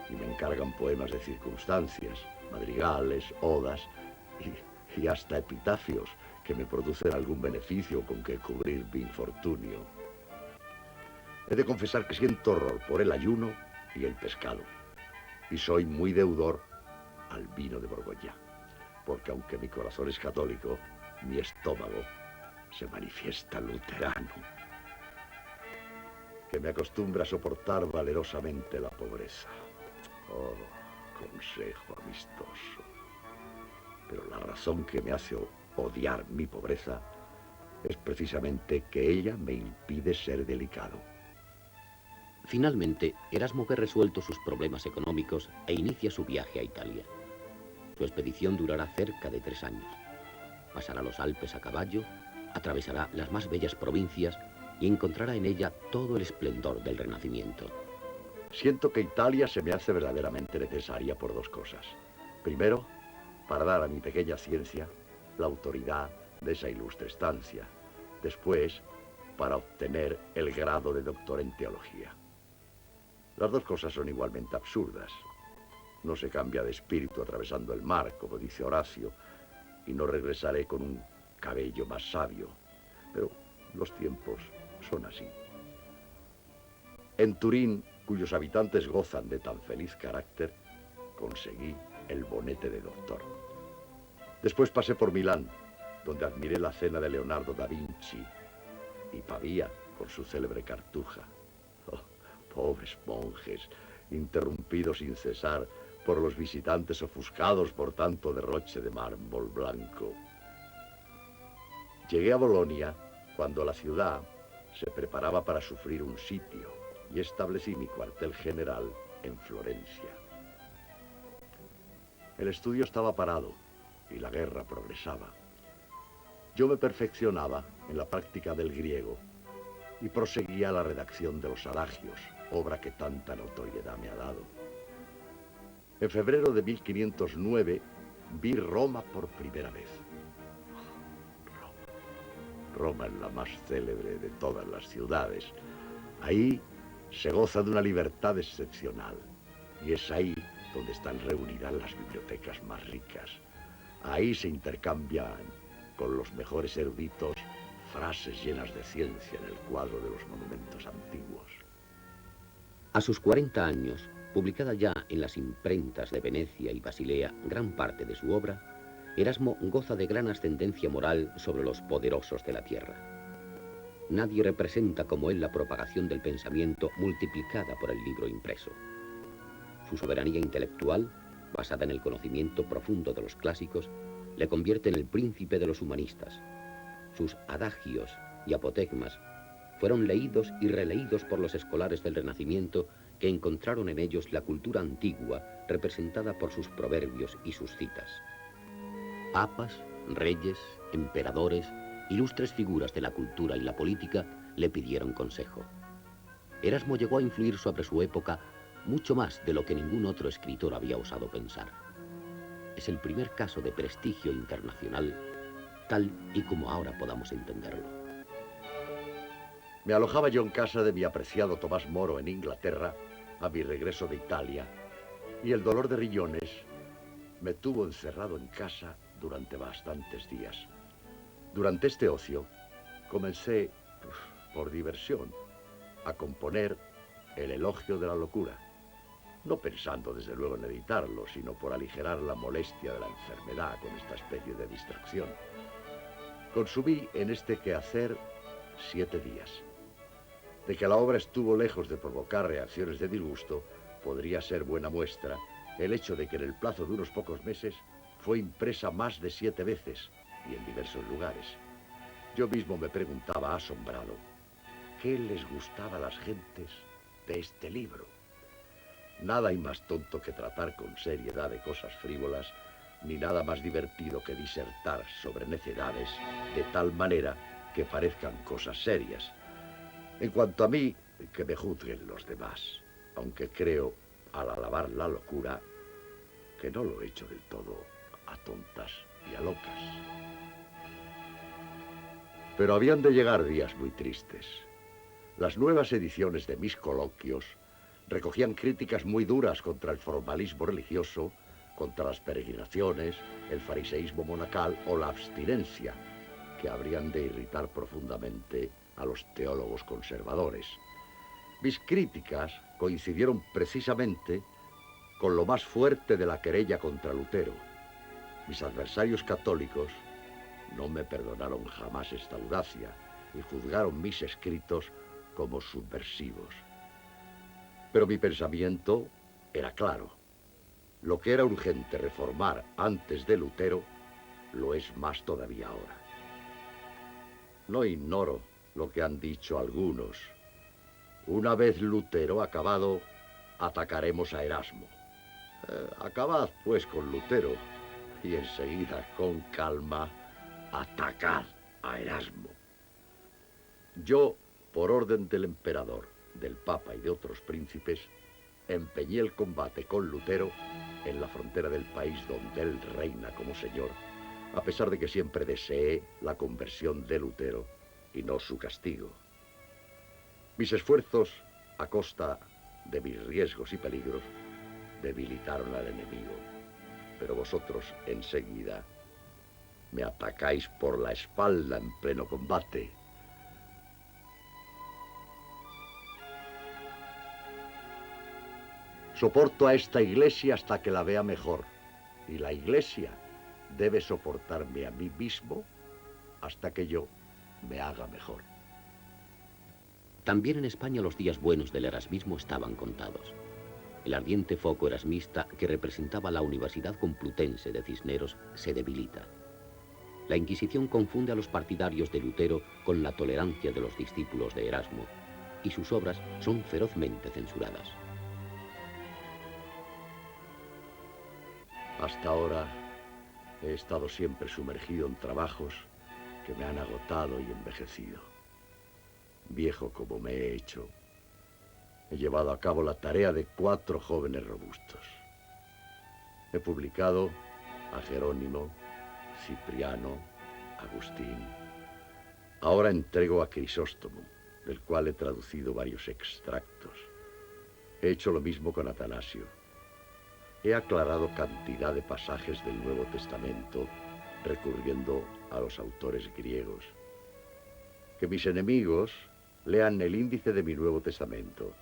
y me encargan poemas de circunstancias, madrigales, odas y hasta epitafios que me producen algún beneficio con que cubrir mi infortunio. He de confesar que siento horror por el ayuno y el pescado, y soy muy deudor al vino de Borgoña, porque aunque mi corazón es católico, mi estómago se manifiesta luterano, que me acostumbra a soportar valerosamente la pobreza. Oh, consejo amistoso. Pero la razón que me hace odiar mi pobreza es precisamente que ella me impide ser delicado. Finalmente, Erasmo ve resueltos sus problemas económicos e inicia su viaje a Italia. Su expedición durará cerca de 3 años. Pasará los Alpes a caballo, atravesará las más bellas provincias y encontrará en ella todo el esplendor del Renacimiento. Siento que Italia se me hace verdaderamente necesaria por 2 cosas. Primero, para dar a mi pequeña ciencia la autoridad de esa ilustre estancia. Después, para obtener el grado de doctor en teología. Las 2 cosas son igualmente absurdas. No se cambia de espíritu atravesando el mar, como dice Horacio, y no regresaré con un cabello más sabio. Pero los tiempos son así. En Turín, cuyos habitantes gozan de tan feliz carácter, conseguí el bonete de doctor. Después pasé por Milán, donde admiré la cena de Leonardo da Vinci, y Pavía con su célebre Cartuja. Oh, pobres monjes, interrumpidos sin cesar por los visitantes ofuscados por tanto derroche de mármol blanco. Llegué a Bolonia cuando la ciudad se preparaba para sufrir un sitio y establecí mi cuartel general en Florencia. El estudio estaba parado y la guerra progresaba. Yo me perfeccionaba en la práctica del griego y proseguía la redacción de los adagios, obra que tanta notoriedad me ha dado. En febrero de 1509 vi Roma por primera vez. Roma es la más célebre de todas las ciudades. Ahí se goza de una libertad excepcional y es ahí donde están reunidas las bibliotecas más ricas. Ahí se intercambian con los mejores eruditos frases llenas de ciencia en el cuadro de los monumentos antiguos. A sus 40 años, publicada ya en las imprentas de Venecia y Basilea gran parte de su obra, Erasmo goza de gran ascendencia moral sobre los poderosos de la tierra. Nadie representa como él la propagación del pensamiento multiplicada por el libro impreso. Su soberanía intelectual, basada en el conocimiento profundo de los clásicos, le convierte en el príncipe de los humanistas. Sus adagios y apotegmas fueron leídos y releídos por los escolares del Renacimiento que encontraron en ellos la cultura antigua representada por sus proverbios y sus citas. Papas, reyes, emperadores, ilustres figuras de la cultura y la política le pidieron consejo. Erasmo llegó a influir sobre su época mucho más de lo que ningún otro escritor había osado pensar. Es el primer caso de prestigio internacional, tal y como ahora podamos entenderlo. Me alojaba yo en casa de mi apreciado Tomás Moro en Inglaterra a mi regreso de Italia, y el dolor de riñones me tuvo encerrado en casa durante bastantes días. Durante este ocio comencé, por diversión, a componer el Elogio de la Locura, no pensando desde luego en editarlo, sino por aligerar la molestia de la enfermedad con esta especie de distracción. Consumí en este quehacer 7 días. De que la obra estuvo lejos de provocar reacciones de disgusto, podría ser buena muestra el hecho de que en el plazo de unos pocos meses fue impresa más de 7 veces y en diversos lugares. Yo mismo me preguntaba asombrado, ¿qué les gustaba a las gentes de este libro? Nada hay más tonto que tratar con seriedad de cosas frívolas, ni nada más divertido que disertar sobre necedades de tal manera que parezcan cosas serias. En cuanto a mí, que me juzguen los demás, aunque creo, al alabar la locura, que no lo he hecho del todo a tontas y a locas. Pero habían de llegar días muy tristes. Las nuevas ediciones de mis coloquios recogían críticas muy duras contra el formalismo religioso, contra las peregrinaciones, el fariseísmo monacal o la abstinencia, que habrían de irritar profundamente a los teólogos conservadores. Mis críticas coincidieron precisamente con lo más fuerte de la querella contra Lutero. Mis adversarios católicos no me perdonaron jamás esta audacia y juzgaron mis escritos como subversivos. Pero mi pensamiento era claro. Lo que era urgente reformar antes de Lutero, lo es más todavía ahora. No ignoro lo que han dicho algunos. Una vez Lutero acabado, atacaremos a Erasmo. Acabad, pues, con Lutero, y enseguida, con calma, atacad a Erasmo. Yo, por orden del emperador, del papa y de otros príncipes, empeñé el combate con Lutero en la frontera del país donde él reina como señor, a pesar de que siempre deseé la conversión de Lutero y no su castigo. Mis esfuerzos, a costa de mis riesgos y peligros, debilitaron al enemigo, pero vosotros enseguida me atacáis por la espalda en pleno combate. Soporto a esta iglesia hasta que la vea mejor, y la iglesia debe soportarme a mí mismo hasta que yo me haga mejor. También en España los días buenos del erasmismo estaban contados. El ardiente foco erasmista que representaba la Universidad Complutense de Cisneros se debilita. La Inquisición confunde a los partidarios de Lutero con la tolerancia de los discípulos de Erasmo, y sus obras son ferozmente censuradas. Hasta ahora he estado siempre sumergido en trabajos que me han agotado y envejecido. Viejo como me he hecho, he llevado a cabo la tarea de 4 jóvenes robustos. He publicado a Jerónimo, Cipriano, Agustín. Ahora entrego a Crisóstomo, del cual he traducido varios extractos. He hecho lo mismo con Atanasio. He aclarado cantidad de pasajes del Nuevo Testamento recurriendo a los autores griegos. Que mis enemigos lean el índice de mi Nuevo Testamento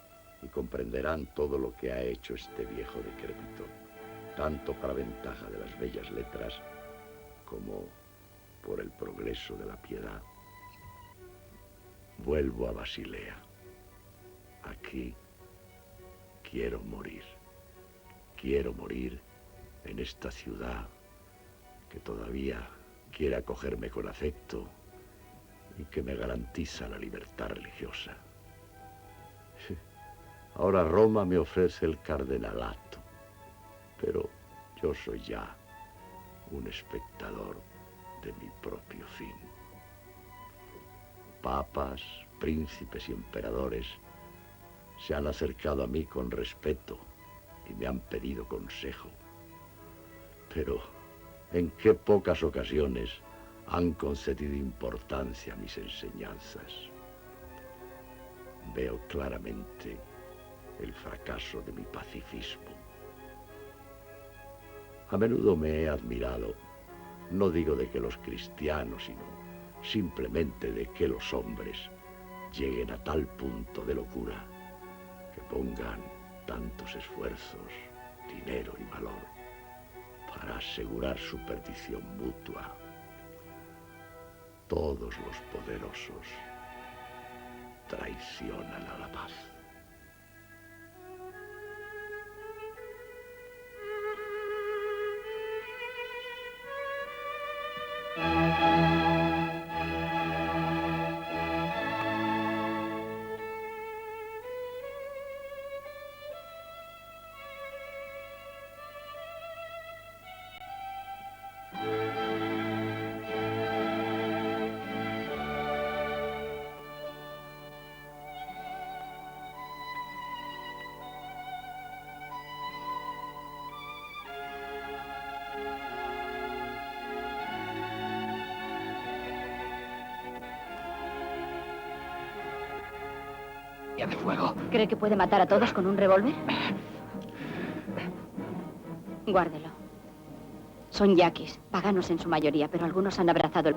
y comprenderán todo lo que ha hecho este viejo decrépito, tanto para ventaja de las bellas letras como por el progreso de la piedad. Vuelvo a Basilea. Aquí quiero morir. Quiero morir en esta ciudad que todavía quiere acogerme con afecto y que me garantiza la libertad religiosa. Ahora Roma me ofrece el cardenalato, pero yo soy ya un espectador de mi propio fin. Papas, príncipes y emperadores se han acercado a mí con respeto y me han pedido consejo. Pero en qué pocas ocasiones han concedido importancia a mis enseñanzas. Veo claramente el fracaso de mi pacifismo. A menudo me he admirado, no digo de que los cristianos, sino simplemente de que los hombres lleguen a tal punto de locura que pongan tantos esfuerzos, dinero y valor para asegurar su perdición mutua. Todos los poderosos traicionan a la paz. De fuego. ¿Cree que puede matar a todos con un revólver? Guárdelo. Son yaquis, paganos en su mayoría, pero algunos han abrazado el...